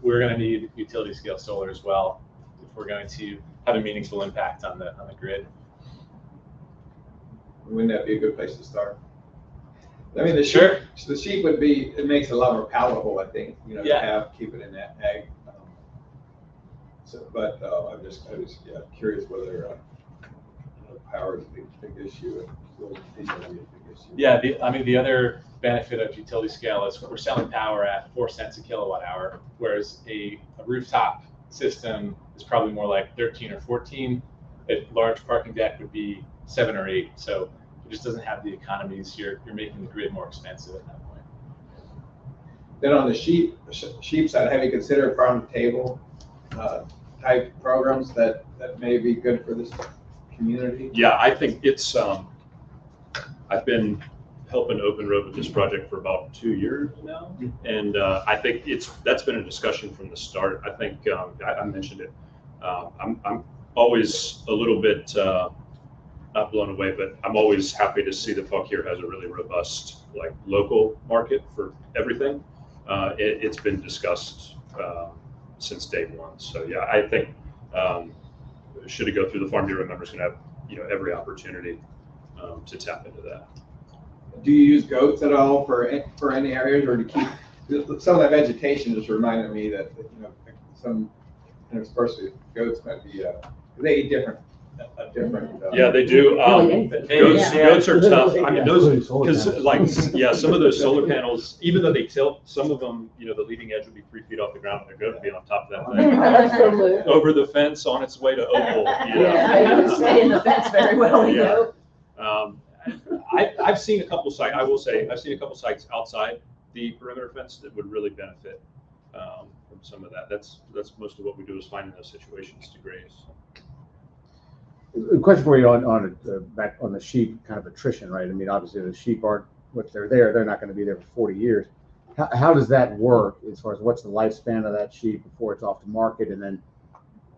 We're going to need utility scale solar as well if we're going to have a meaningful impact on the grid. Wouldn't that be a good place to start? I mean, the sheep would be, it makes it a lot more palatable, I think, to keep it in that ag. I'm just curious whether power is a big issue. Yeah, the other benefit of utility scale is we're selling power at 4 cents a kilowatt hour, whereas a rooftop system is probably more like 13 or 14. A large parking deck would be 7 or 8. So it just doesn't have the economies. You're making the grid more expensive at that point. Then on the sheep side, have you considered farm to table type programs that may be good for this community? Yeah, I think it's, I've been helping Open Road with this project for about 2 years now. And I think that's been a discussion from the start. I think I mentioned it. I'm always a little bit, not blown away, but I'm always happy to see that Fauquier has a really robust local market for everything. It's been discussed since day one. So yeah, I think should it go through the Farm Bureau, members going to have every opportunity to tap into that. Do you use goats at all for any areas, or to keep some of that vegetation? Just reminded me that some especially goats might be they eat different. Yeah, they do. Goats are tough. I mean, those, because some of those solar panels, even though they tilt, some of them, the leading edge would be 3 feet off the ground, and they're going to be on top of that thing. Over the fence on its way to Opal. I understand in the fence very well. I've seen a couple sites. I will say I've seen a couple sites outside the perimeter fence that would really benefit from some of that. That's most of what we do is finding those situations to graze. A question for you on back on the sheep kind of attrition, right? I mean, obviously the sheep aren't what they're not going to be there for 40 years. How does that work as far as what's the lifespan of that sheep before it's off the market, and then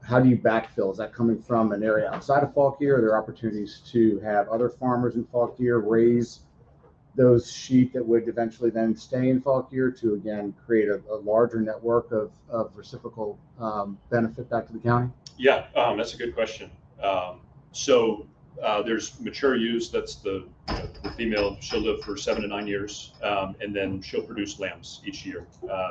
how do you backfill? Is that coming from an area outside of Fauquier? Are there opportunities to have other farmers in Fauquier raise those sheep that would eventually then stay in Fauquier to, again, create a larger network of reciprocal benefit back to the county? Yeah, that's a good question. There's mature ewes. That's the female. She'll live for 7 to 9 years, and then she'll produce lambs each year.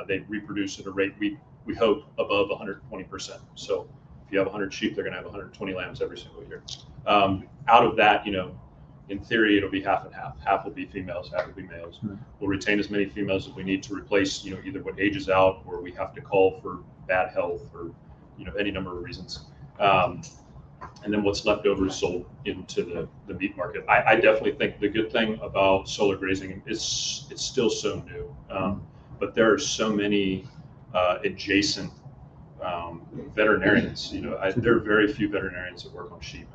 They reproduce at a rate we hope above 120%. So if you have 100 sheep, they're going to have 120 lambs every single year. Out of that, in theory, it'll be half and half. Half will be females, half will be males. Mm-hmm. We'll retain as many females as we need to replace, either what ages out or we have to cull for bad health or, any number of reasons. And then what's left over is sold into the meat market. I definitely think the good thing about solar grazing is it's still so new, but there are so many adjacent veterinarians. There are very few veterinarians that work on sheep.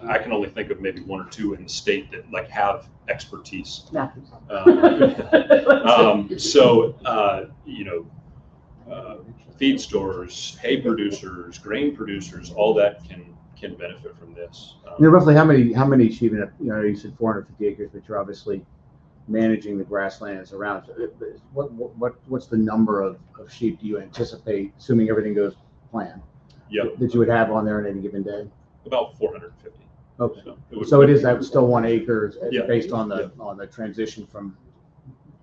I can only think of maybe 1 or 2 in the state that have expertise. Feed stores, hay producers, grain producers, all that can benefit from this. Roughly how many sheep? You said 450 acres, but you're obviously managing the grasslands around. What's the number of sheep do you anticipate, assuming everything goes planned? Yep. That you would have on there on any given day? About 450. Okay. So it is that still 1 acre based on the Yeah. on the transition from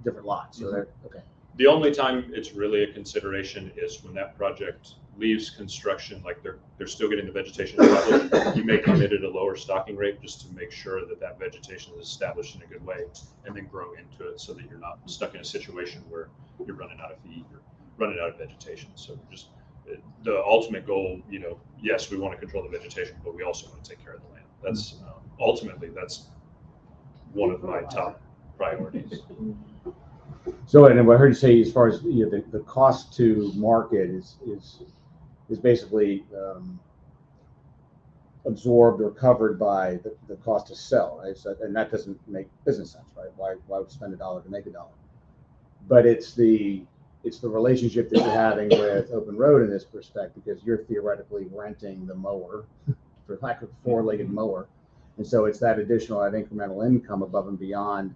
different lots. So they're okay. The only time it's really a consideration is when that project leaves construction, like they're still getting the vegetation established. You may come in at a lower stocking rate just to make sure that vegetation is established in a good way, and then grow into it so that you're not stuck in a situation where you're running out of feed or running out of vegetation. So just the ultimate goal, yes, we want to control the vegetation, but we also want to take care of the land. That's ultimately that's one of my top priorities. So, and what I heard you say, as far as the cost to market is basically absorbed or covered by the cost to sell, right? So, and that doesn't make business sense, right? Why would you spend $1 to make $1? But it's the relationship that you're having with Open Road in this perspective, because you're theoretically renting the mower, for lack of a 4-legged mower, and so it's that additional, incremental income above and beyond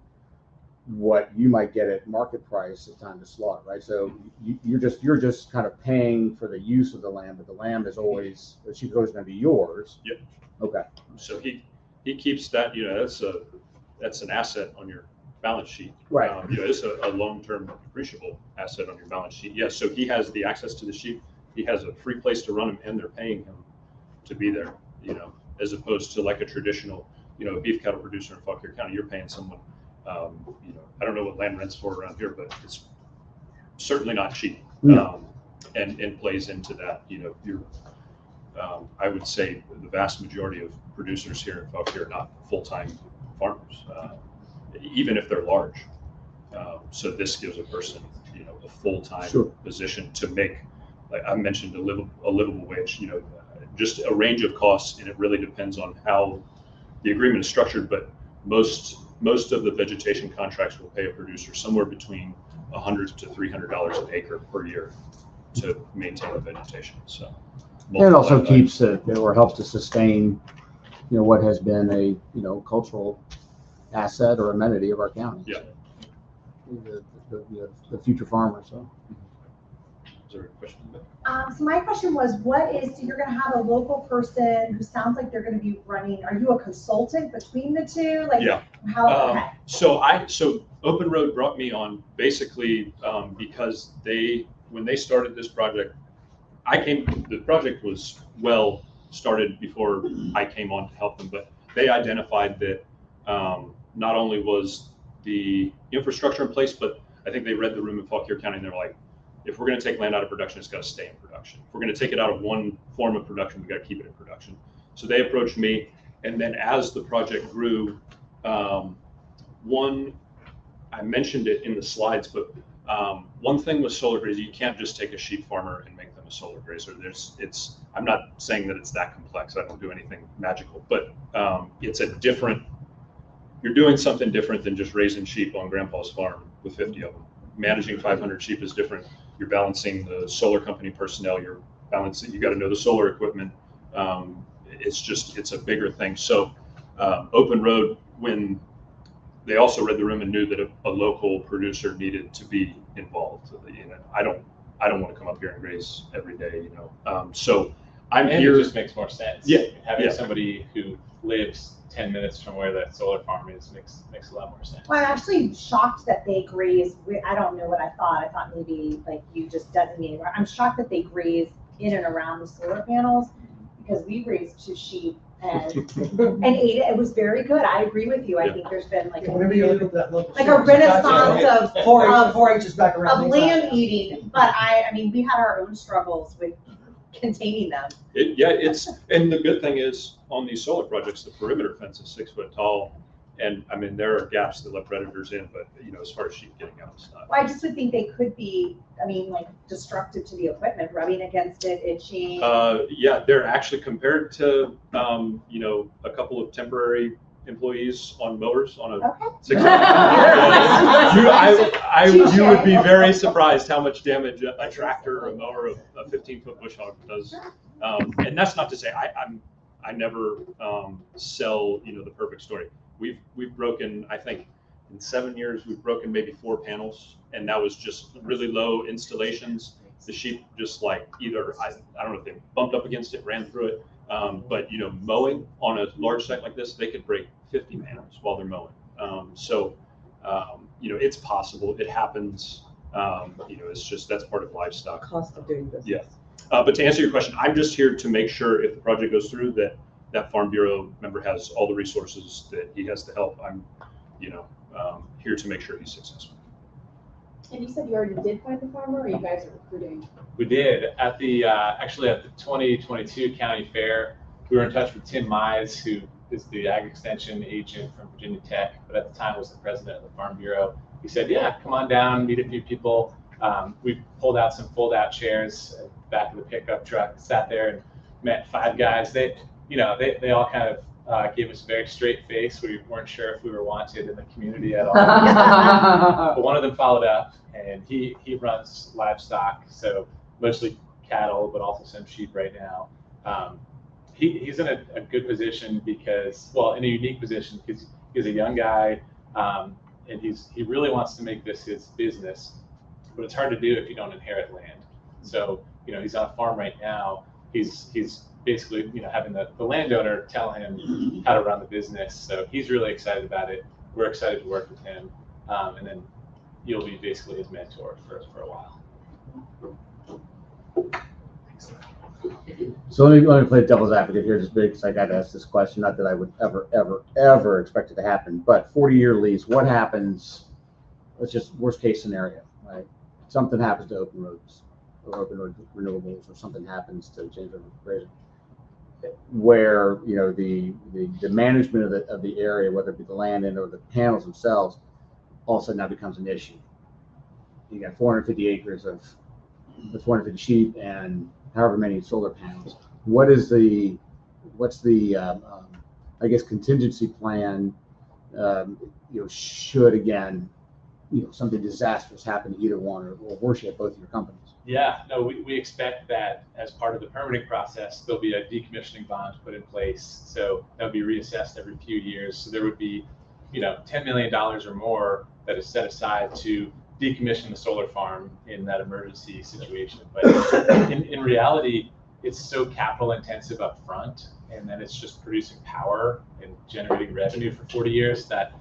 what you might get at market price at time to slaughter, right? So you're just kind of paying for the use of the land, but the land is always, the sheep is always going to be yours. Yep. Okay. So he keeps that. That's an asset on your balance sheet. Right. It's a long-term depreciable asset on your balance sheet. Yes. So he has the access to the sheep. He has a free place to run them, and they're paying him to be there. As opposed to like a traditional, beef cattle producer in Fauquier County, you're paying someone. I don't know what land rent's for around here, but it's certainly not cheap. No. And plays into that. I would say the vast majority of producers here in Fauquier are not full-time farmers, even if they're large. So this gives a person, a full-time position to make, like I mentioned, a livable wage. Just a range of costs, and it really depends on how the agreement is structured. But most of the vegetation contracts will pay a producer somewhere between $100 to $300 an acre per year to maintain the vegetation. So it also keeps or helps to sustain, what has been a cultural asset or amenity of our county. Yeah. The future farmers. So. Is there a question? So my question was, so you're going to have a local person who sounds like they're going to be running, are you a consultant between the two? Yeah. How? Okay. So Open Road brought me on basically because when they started this project, the project was well started before I came on to help them, but they identified that not only was the infrastructure in place, but I think they read the room in Fauquier County, and they're like, if we're going to take land out of production, it's got to stay in production. If we're going to take it out of one form of production, we got to keep it in production. So they approached me, and then as the project grew, I mentioned it in the slides, but one thing with solar grazer, you can't just take a sheep farmer and make them a solar grazer. I'm not saying that it's that complex. I don't do anything magical, but you're doing something different than just raising sheep on grandpa's farm with 50 of them. Managing 500 sheep is different. You're balancing the solar company personnel, you're balance it. You got to know the solar equipment. It's a bigger thing. So open road, when they also read the room and knew that a local producer needed to be involved. You know, I don't want to come up here and graze every day, you know. So I'm and here. It just makes more sense. Yeah. Having somebody who lives 10 minutes from where that solar farm is makes a lot more sense. Well, I'm actually shocked that they graze. I don't know what I thought. I thought maybe like you just designated. I'm shocked that they graze in and around the solar panels, because we raised 2 sheep and ate it. It was very good. I agree with you. I think there's been like Whenever you look at that local. like a renaissance of 4-H is back around. of land eating. But I mean, we had our own struggles with containing them. And the good thing is on these solar projects, the perimeter fence is 6 foot tall. And I mean, there are gaps that let predators in, but you know, as far as sheep getting out, it's not. Well, I just would think they could be, I mean, like destructive to the equipment, rubbing against it, itching. Yeah, they're actually compared to, you know, a couple of temporary employees on mowers on a. Okay. 6 you would be very surprised how much damage a tractor or a mower of a 15-foot bush hog does. And that's not to say I never sell, you know, the perfect story. We've broken, I think in 7 years, we've broken maybe 4 panels, and that was just really low installations. The sheep just like either, I don't know if they bumped up against it, ran through it, but you know, mowing on a large site like this, they could break 50 panels while they're mowing. You know, it's possible, it happens, you know, it's just, that's part of livestock. Cost of doing business. Yeah. But to answer your question, I'm just here to make sure if the project goes through that Farm Bureau member has all the resources that he has to help. I'm, you know, here to make sure he's successful. And you said you already did find the farmer, or you guys are recruiting? We did at the actually at the 2022 county fair. We were in touch with Tim Mize, who is the ag extension agent from Virginia Tech, but at the time was the president of the Farm Bureau. He said, "Yeah, come on down, meet a few people." We pulled out some fold-out chairs at the back of the pickup truck, sat there and met 5 guys. They all kind of gave us a very straight face. We weren't sure if we were wanted in the community at all. But one of them followed up, and he runs livestock, so mostly cattle, but also some sheep right now. He's in a good position because, well, in a unique position because he's a young guy, and he really wants to make this his business, but it's hard to do if you don't inherit land. So, you know, he's on a farm right now. He's basically, you know, having the landowner tell him how to run the business. So he's really excited about it. We're excited to work with him. And then you'll be basically his mentor for a while. So let me play devil's advocate here just because I got to ask this question. Not that I would ever expect it to happen, but 40-year lease, what happens? Let's just worst case scenario, right? Something happens to open roads or open road renewables, or something happens to James River Grazing, where, you know, the management of the area, whether it be the land and or the panels themselves, all of a sudden now becomes an issue. You got 450 acres of 450 sheep and however many solar panels. What's the I guess contingency plan? You know, should again, you know, something disastrous happen to either one or worse yet, both of your companies. Yeah, no, we expect that as part of the permitting process, there'll be a decommissioning bond put in place. So that'll be reassessed every few years. So there would be, you know, $10 million or more that is set aside to decommission the solar farm in that emergency situation. But in reality, it's so capital intensive up front, and then it's just producing power and generating revenue for 40 years that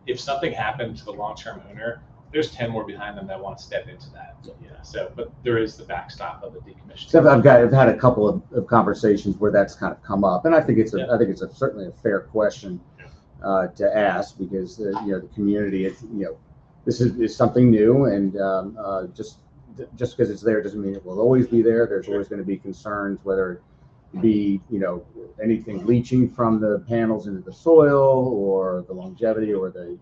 if something happened to the long-term owner, there's 10 more behind them that want to step into that. You know, so, but there is the backstop of the decommissioning. So I've had a couple of conversations where that's kind of come up, and I think it's certainly a fair question to ask, because you know, the community, you know, this is something new, and just because it's there doesn't mean it will always be there. There's always going to be concerns, whether it be, you know, anything leaching from the panels into the soil, or the longevity, or the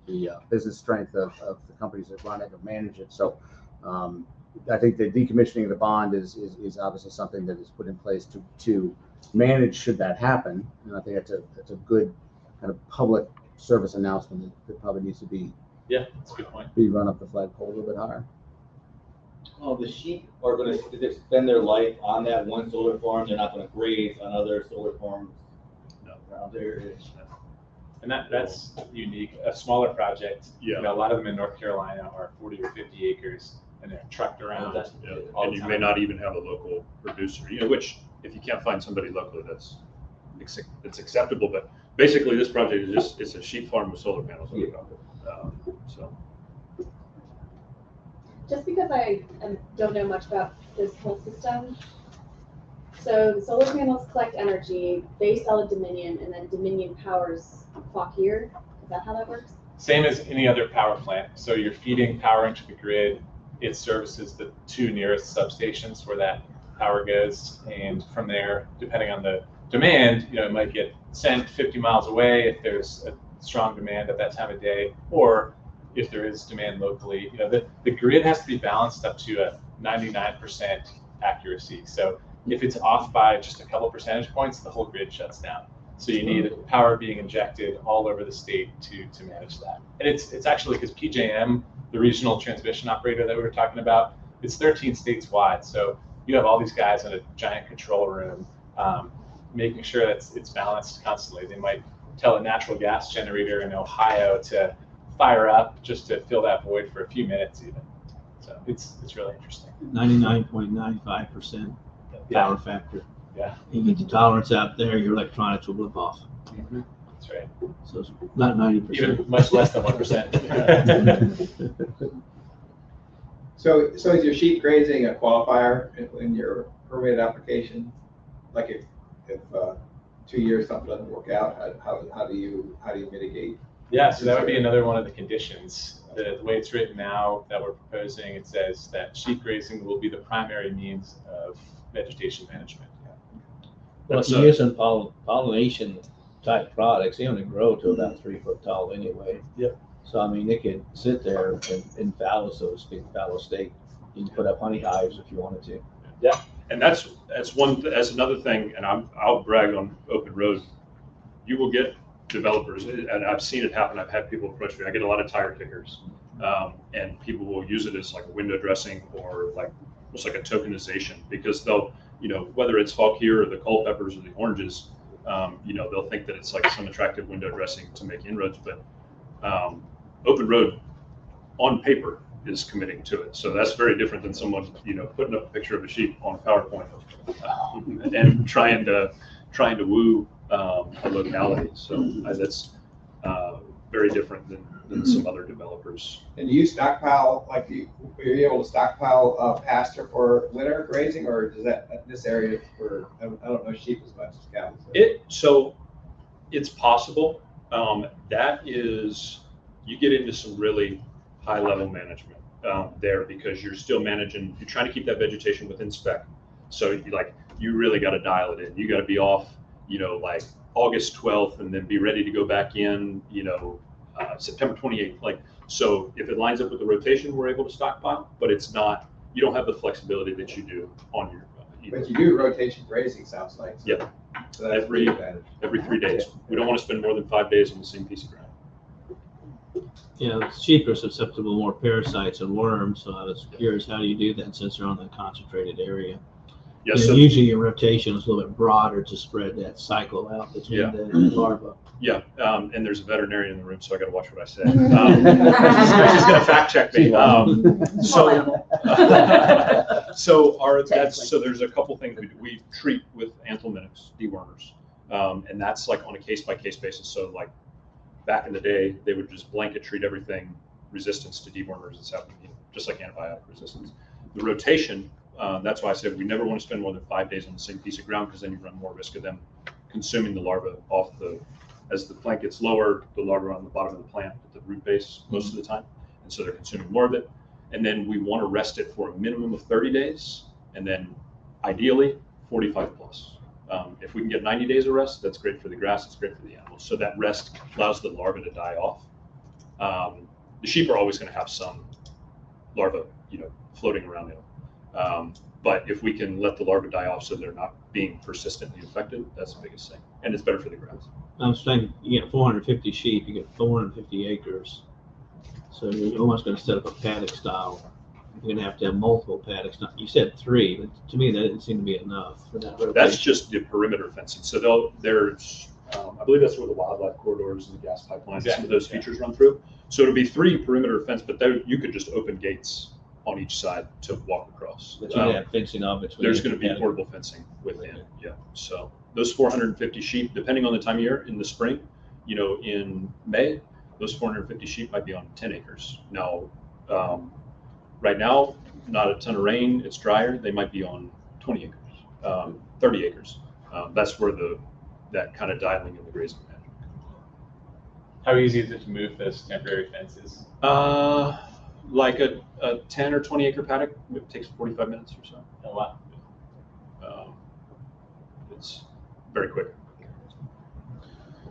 business strength of the companies that run it or manage it. So I think the decommissioning of the bond is obviously something that is put in place to manage should that happen. And I think that's a good kind of public service announcement that probably needs to be Yeah, that's a good point. Be run up the flagpole a little bit higher. Well, the sheep are gonna spend their life on that one solar farm. They're not gonna graze on other solar farms No. around there. And that's unique, a smaller project. Yeah. You know, a lot of them in North Carolina are 40 or 50 acres and they're trucked around. Yeah. all And the you time. may not even have a local producer, you know, which if you can't find somebody locally, it's acceptable. But basically, this project is just, it's a sheep farm with solar panels on top. So. Just because I don't know much about this whole system, so the solar panels collect energy, they sell to Dominion, and then Dominion powers Fauquier. Is that how that works? Same as any other power plant. So you're feeding power into the grid. It services the 2 nearest substations where that power goes. And from there, depending on the demand, you know, it might get sent 50 miles away if there's a strong demand at that time of day, or if there is demand locally. You know, the grid has to be balanced up to a 99% accuracy. So if it's off by just a couple percentage points, the whole grid shuts down. So you need power being injected all over the state to manage that. And it's actually because PJM, the regional transmission operator that we were talking about, it's 13 states wide. So you have all these guys in a giant control room, making sure that it's balanced constantly. They might tell a natural gas generator in Ohio to fire up just to fill that void for a few minutes even. So it's really interesting. 99.95% power factor. Yeah. You get the tolerance out there, your electronics will blip off. Mm-hmm. That's right. So it's not 90%. Even much less than 1%. So is your sheep grazing a qualifier in your permit application? Like if 2 years something doesn't work out, how do you mitigate? Yeah, so that would be another one of the conditions. The way it's written now that we're proposing, it says that sheep grazing will be the primary means of vegetation management. Well, if you're using pollination type products, they only grow to about 3 foot tall anyway. Yep. So I mean, they could sit there in fallow, so to speak, fallow state. You can put up honey hives if you wanted to. Yeah. And that's another thing, and I'll brag on Open Road. You will get developers, and I've seen it happen. I've had people approach me. I get a lot of tire kickers, and people will use it as like a window dressing or like almost like a tokenization, because they'll, you know, whether it's Fauquier or the Culpepers or the oranges, you know, they'll think that it's like some attractive window dressing to make inroads, but Open Road on paper is committing to it. So that's very different than someone, you know, putting up a picture of a sheep on PowerPoint and trying to woo a locality. So that's very different than some other developers. And do you stockpile, like are you able to stockpile pasture for winter grazing, or does this area for, I don't know sheep as much as cattle? So it's possible. That is, you get into some really high level management there, because you're still managing, you're trying to keep that vegetation within spec. So you really got to dial it in. You got to be off, you know, like August 12th and then be ready to go back in, you know, September 28th. Like, so if it lines up with the rotation, we're able to stockpile, but it's not, you don't have the flexibility that you do on your. But you do rotation grazing, sounds like. So, yeah. So that's every 3 days. We don't want to spend more than 5 days on the same piece of ground. You know, sheep are susceptible to more parasites and worms, so I was curious, how do you do that since they're on the concentrated area? Yeah, You know, so usually your rotation is a little bit broader to spread that cycle out between the larva. yeah, and there's a veterinarian in the room, so I got to watch what I say. She's going to fact check me. So there's a couple things we treat with anthelmintics, dewormers, and that's like on a case by case basis. So like back in the day, they would just blanket treat everything resistance to dewormers that's happening, just like antibiotic resistance. The rotation. That's why I said we never want to spend more than 5 days on the same piece of ground, because then you run more risk of them consuming the larva as the plant gets lower, the larva are on the bottom of the plant at the root base most of the time. And so they're consuming more of it. And then we want to rest it for a minimum of 30 days, and then ideally 45 plus. If we can get 90 days of rest, that's great for the grass, it's great for the animals. So that rest allows the larva to die off. The sheep are always going to have some larva, you know, floating around in them. But if we can let the larvae die off so they're not being persistently infected, that's the biggest thing. And it's better for the grass. I was thinking, you get 450 sheep, you get 450 acres. So you're almost going to set up a paddock style you're gonna have to have multiple paddocks. Now, you said 3, but to me, that didn't seem to be enough for that rotation. That's just the perimeter fencing. So there's, I believe that's where the wildlife corridors and the gas pipelines, some of those features run through. So it'll be 3 perimeter fence, but there you could just open gates on each side to walk across. But you're gonna have fencing on between. There's gonna be paddock. portable fencing within, yeah. So those 450 sheep, depending on the time of year, in the spring, in May, those 450 sheep might be on 10 acres. Now, right now, not a ton of rain, it's drier, they might be on 20 acres, 30 acres. That's where that kind of dialing in the grazing magic. How easy is it to move those temporary fences? Like a 10 or 20 acre paddock, it takes 45 minutes or so. Oh, wow. It's very quick.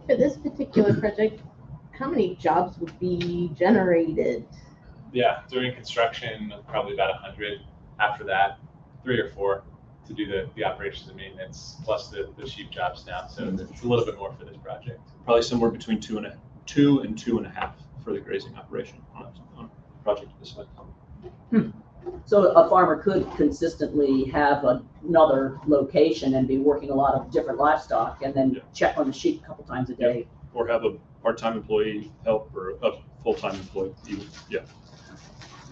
For this particular project, how many jobs would be generated? Yeah, during construction, probably about 100. After that, 3 or 4 to do the operations and maintenance, plus the sheep jobs now. So it's a little bit more for this project. Probably somewhere between 2 and 2.5 for the grazing operation on a project of this size. So a farmer could consistently have another location and be working a lot of different livestock and then check on the sheep a couple times a day. Or have a part-time employee help or a full-time employee even. Yeah.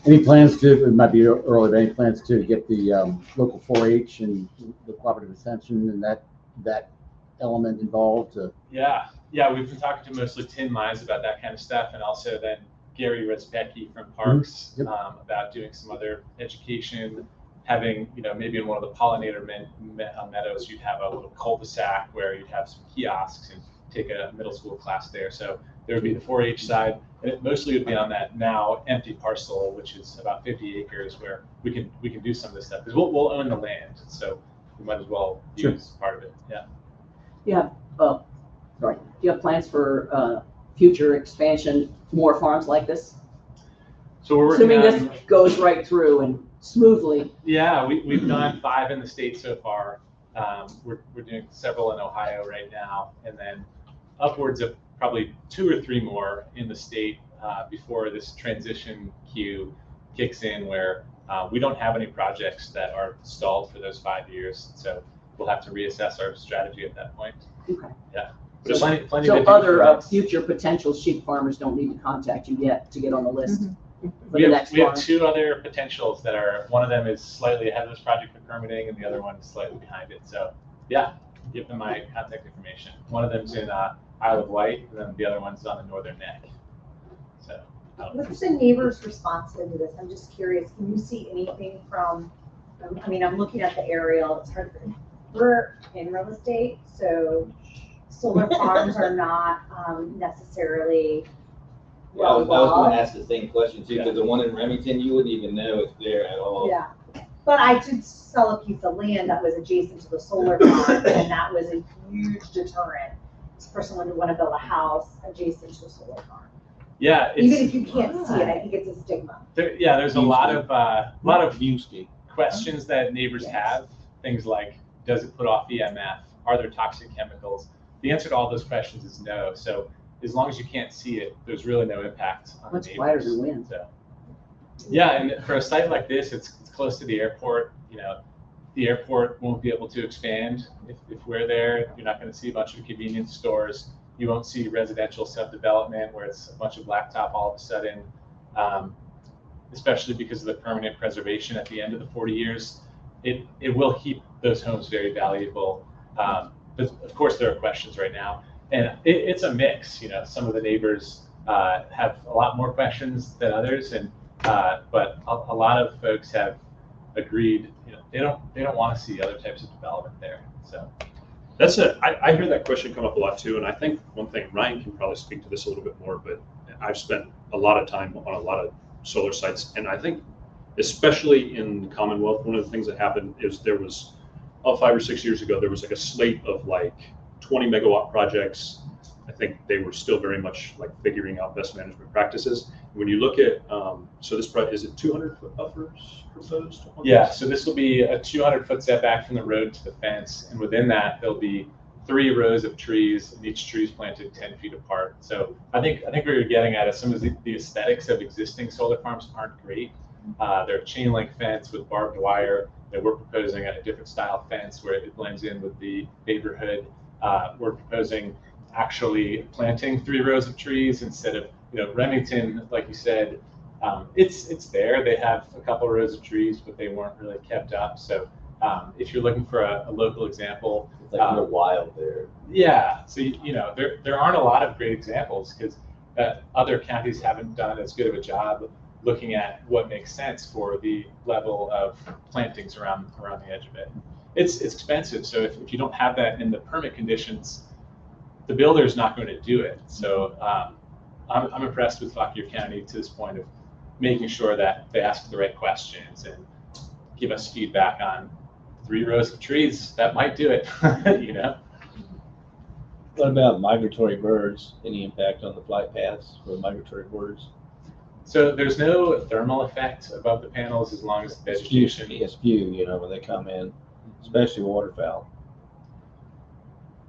Any plans to, it might be early, but any plans to get the local 4-H and the cooperative extension and that element involved? Yeah, we've been talking to mostly Tim Mize about that kind of stuff, and also then Gary Rezbecki from Parks about doing some other education, having, maybe in one of the pollinator meadows, you'd have a little cul-de-sac where you'd have some kiosks and take a middle school class there. So there would be the 4-H side, and it mostly would be on that now empty parcel, which is about 50 acres, where we can do some of this stuff, because we'll own the land, so we might as well use part of it. Yeah. Do you have plans for future expansion, more farms like this? So we're working assuming this goes right through and smoothly. Yeah, we've done 5 in the state so far. We're doing several in Ohio right now, and then upwards of probably 2 or 3 more in the state before this transition queue kicks in, where we don't have any projects that are stalled for those 5 years. So we'll have to reassess our strategy at that point. Okay. Yeah. So, plenty so to do other future potential sheep farmers don't need to contact you yet to get on the list. We have 2 other potentials that are, one of them is slightly ahead of this project for permitting, and the other one is slightly behind it. So yeah, give them my contact information. One of them's in Isle of Wight, and then the other one's on the Northern Neck. So. What's the neighbor's response to this? I'm just curious. Can you see anything from? I'm looking at the aerial. It's hard. We're in real estate, so solar farms are not necessarily. Yeah, I was going to ask the same question too, because the one in Remington, you wouldn't even know it's there at all. Yeah, but I did sell a piece of land that was adjacent to the solar farm, and that was a huge deterrent for someone who want to build a house adjacent to a solar farm. Yeah, even if you can't see it, I think it's a stigma. There's a lot of questions that neighbors have. Things like, does it put off EMF? Are there toxic chemicals? The answer to all those questions is no. So as long as you can't see it, there's really no impact on the neighbors. Much quieter than wind. So, yeah, and for a site like this, it's close to the airport. The airport won't be able to expand if we're there. You're not going to see a bunch of convenience stores. You won't see residential subdevelopment where it's a bunch of blacktop all of a sudden, especially because of the permanent preservation at the end of the 40 years. It will keep those homes very valuable. But of course, there are questions right now. And it's a mix. Some of the neighbors have a lot more questions than others, but a lot of folks have agreed. They don't want to see other types of development there. So that's it. I hear that question come up a lot too, and I think one thing, Ryan can probably speak to this a little bit more, but I've spent a lot of time on a lot of solar sites, and I think especially in the Commonwealth, one of the things that happened is there was 5 or 6 years ago, there was like a slate of like 20 megawatt projects. I think they were still very much like figuring out best management practices. When you look at, so this project, is it 200-foot buffers proposed? Yeah, so this will be a 200-foot setback from the road to the fence. And within that, there'll be 3 rows of trees, and each tree is planted 10 feet apart. So I think what you're getting at is some of the aesthetics of existing solar farms aren't great. They're chain link fence with barbed wire. We're proposing a different style fence where it blends in with the neighborhood. We're proposing actually planting 3 rows of trees instead of, Remington, like you said, it's there. They have a couple rows of trees, but they weren't really kept up. So if you're looking for a local example, It's like real wild there. yeah. So there aren't a lot of great examples because other counties haven't done as good of a job looking at what makes sense for the level of plantings around the edge of it. It's expensive, so if you don't have that in the permit conditions, the builder is not going to do it. So I'm impressed with Fauquier County to this point of making sure that they ask the right questions and give us feedback on 3 rows of trees. That might do it, What about migratory birds? Any impact on the flight paths for migratory birds? So there's no thermal effect above the panels as long as the vegetation. It's few, when they come in, especially waterfowl.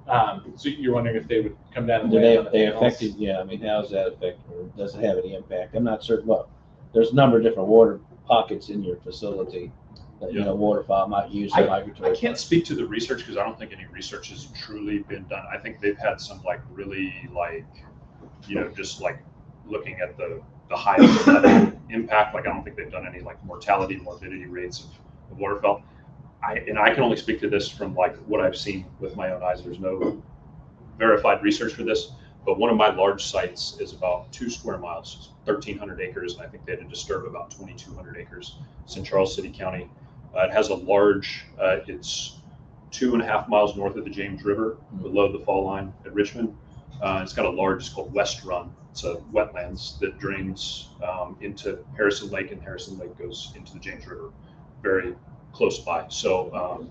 So you're wondering if they would come down and Do land on the they panels? affected? Yeah, I mean, how's that affect, or does it have any impact? I'm not certain. Well, there's a number of different water pockets in your facility that, waterfowl might use the migratory. I can't speak to the research because I don't think any research has truly been done. I think they've had some really just looking at the highest level impact. I don't think they've done any mortality, morbidity rates of waterfowl. I can only speak to this from what I've seen with my own eyes. There's no verified research for this, but one of my large sites is about 2 square miles, 1,300 acres, and I think they had to disturb about 2,200 acres. It's in Charles City County. It has a large, it's 2.5 miles north of the James River, below the fall line at Richmond. It's got a large, it's called West Run. It's a wetlands that drains into Harrison Lake, and Harrison Lake goes into the James River, very close by. So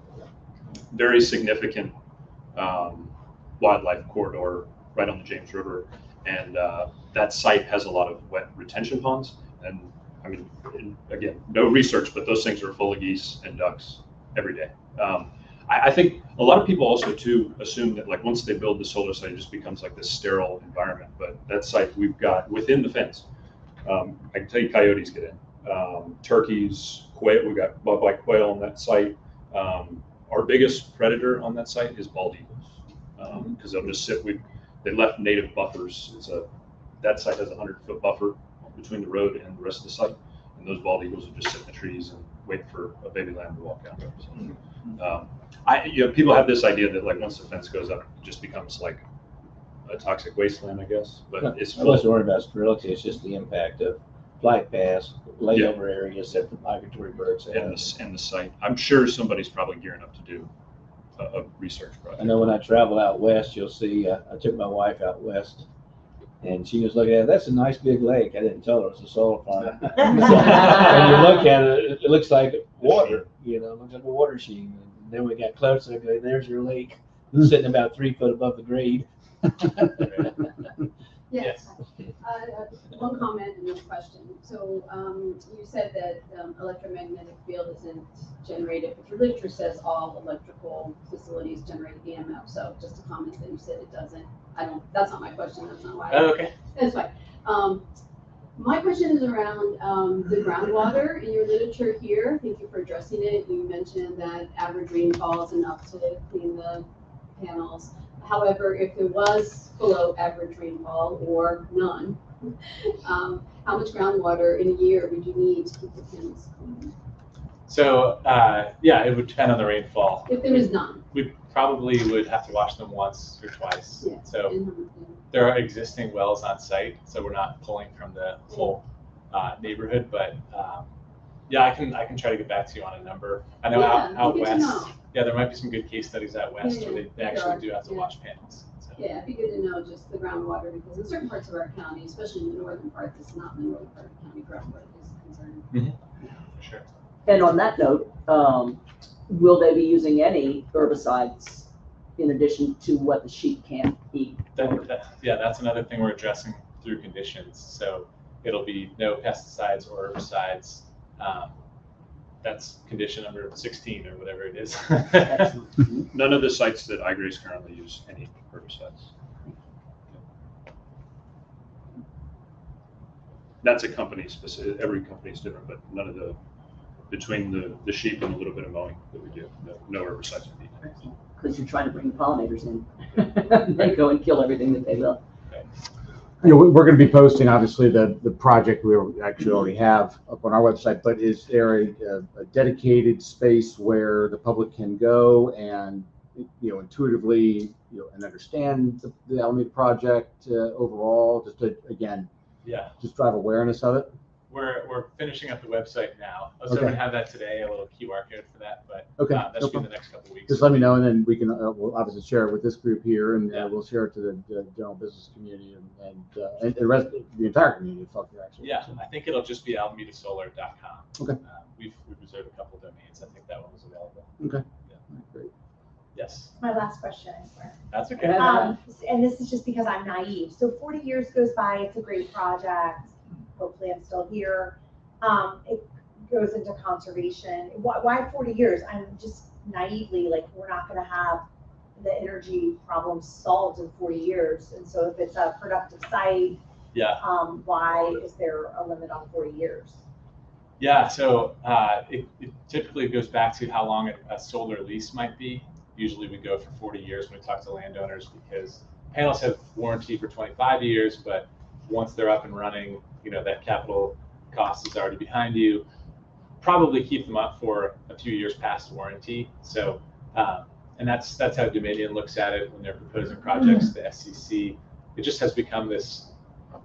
very significant wildlife corridor right on the James River. And that site has a lot of wet retention ponds. And I mean, again, no research, but those things are full of geese and ducks every day. I think a lot of people also too assume that once they build the solar site, it just becomes this sterile environment. But that site we've got within the fence, I can tell you coyotes get in, turkeys, quail. We've got bobwhite quail on that site. Our biggest predator on that site is bald eagles because they'll just sit. They left native buffers. That site has a 100-foot buffer between the road and the rest of the site, and those bald eagles will just sit in the trees and wait for a baby lamb to walk out. So, people have this idea that once the fence goes up, it just becomes a toxic wasteland, I guess. But it's I wasn't worried about sterility. It's just the impact of flight paths, layover areas that the migratory birds have. And the site. I'm sure somebody's probably gearing up to do a research project. I know when I travel out west, you'll see. I took my wife out west, and she was looking at it. That's a nice big lake. I didn't tell her it was a solar farm. So, when you look at it, it looks like water. It looks like a water sheen. And then we got closer. I go, there's your lake, sitting about 3 foot above the grade. Yes. One comment and one question. So you said that electromagnetic field isn't generated, but your literature says all electrical facilities generate EMF. So just a comment that you said it doesn't. That's not my question. That's not why. Oh, okay. That's fine. My question is around the groundwater in your literature here. Thank you for addressing it. You mentioned that average rainfall is enough to clean the panels. However, if there was below average rainfall or none, how much groundwater in a year would you need to keep the panels clean? So it would depend on the rainfall. If there is none. We probably would have to wash them once or twice. Yeah. So there are existing wells on site, so we're not pulling from the whole neighborhood. But I can try to get back to you on a number. I know out west. Yeah, there might be some good case studies out west where they actually do have to wash panels. So. Yeah, it'd be good to know just the groundwater because in certain parts of our county, especially in the northern part, that's not in the northern part of the county, groundwater is a concern. Mm-hmm. For sure. And on that note, will they be using any herbicides in addition to what the sheep can eat? That's another thing we're addressing through conditions. So it'll be no pesticides or herbicides. That's condition number 16 or whatever it is. None of the sites that iGrace currently use any herbicides. That's a company specific, every company is different, but none of between the sheep and a little bit of mowing that we do, no herbicides are needed. Because you're trying to bring the pollinators in. They go and kill everything that they will. We're going to be posting, obviously, the project we actually already have up on our website, but is there a dedicated space where the public can go and, intuitively, and understand the Alameda project overall, just to, again, just drive awareness of it? We're finishing up the website now. I was hoping to have that today, a little QR code for that, but that should be in the next couple of weeks. Just let me know, and then we can we'll obviously share it with this group here, and we'll share it to the general business community and the rest, the entire community. Actually. Yeah, I think it'll just be alamedasolar.com. Okay. We've reserved a couple of domains. I think that one was available. Okay. Yeah. Great. Yes. My last question, I swear. That's okay. And this is just because I'm naive. So 40 years goes by, it's a great project. Hopefully I'm still here. It goes into conservation. Why 40 years? I'm just naively like, we're not going to have the energy problem solved in 40 years. And so if it's a productive site, why is there a limit on 40 years? Yeah, so it typically goes back to how long a solar lease might be. Usually we go for 40 years when we talk to landowners, because panels have warranty for 25 years, but once they're up and running, that capital cost is already behind you. Probably keep them up for a few years past warranty. So, and that's how Dominion looks at it when they're proposing projects. The SCC, it just has become this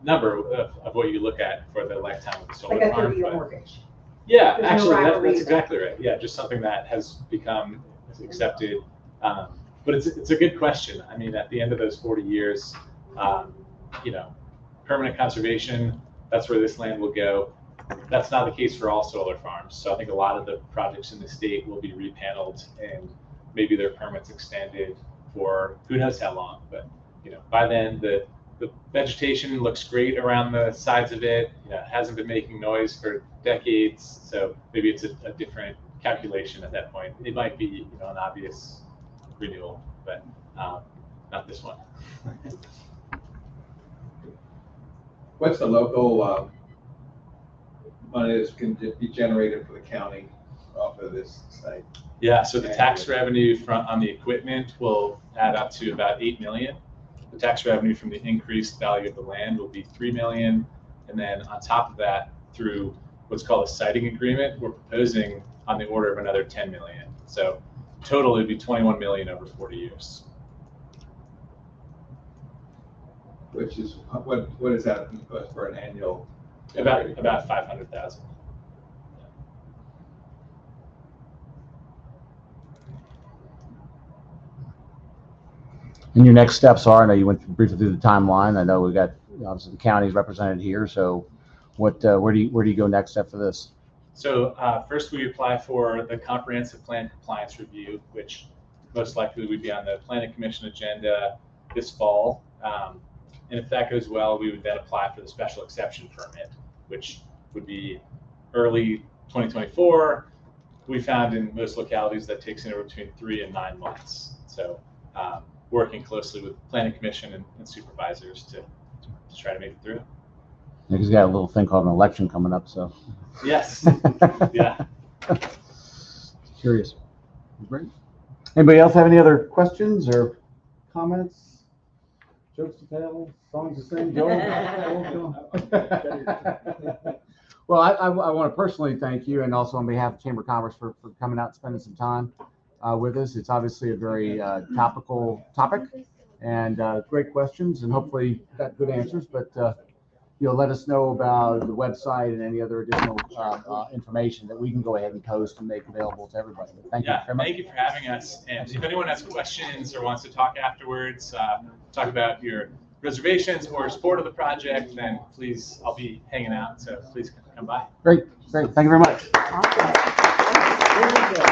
number of what you look at for the lifetime of the solar like farm. Like a 30-year mortgage. Yeah, actually, that's exactly right. Yeah, just something that has become accepted. But it's a good question. I mean, at the end of those 40 years, permanent conservation, that's where this land will go. That's not the case for all solar farms. So I think a lot of the projects in the state will be repaneled, and maybe their permits extended for who knows how long. But by then the vegetation looks great around the sides of it. It hasn't been making noise for decades. So maybe it's a different calculation at that point. It might be an obvious renewal, but not this one. What's the local money that can be generated for the county off of this site? Yeah, so the tax revenue on the equipment will add up to about 8 million. The tax revenue from the increased value of the land will be 3 million. And then on top of that, through what's called a siting agreement, we're proposing on the order of another 10 million. So total, it'd be 21 million over 40 years. Which is, what is that for an annual? About 500,000. And your next steps are, I know you went briefly through the timeline. I know we got, obviously the county is represented here. So where do you go next after this? So first we apply for the comprehensive plan compliance review, which most likely would be on the planning commission agenda this fall. And if that goes well, we would then apply for the special exception permit, which would be early 2024. We found in most localities that takes anywhere between 3 and 9 months. So working closely with planning commission and supervisors to try to make it through. Yeah, he's got a little thing called an election coming up, so. Yes. Yeah. Curious. Great. Anybody else have any other questions or comments? Jokes to tell, songs to sing, Joel? Well, I want to personally thank you, and also on behalf of Chamber of Commerce for coming out and spending some time with us. It's obviously a very topical topic, and great questions, and hopefully got good answers. But let us know about the website and any other additional information that we can go ahead and post and make available to everybody. But thank you very much. Thank you for having us. And if anyone has questions or wants to talk afterwards, talk about your reservations or support of the project, then please, I'll be hanging out. So please come by. Great. Thank you very much. Awesome. Very good.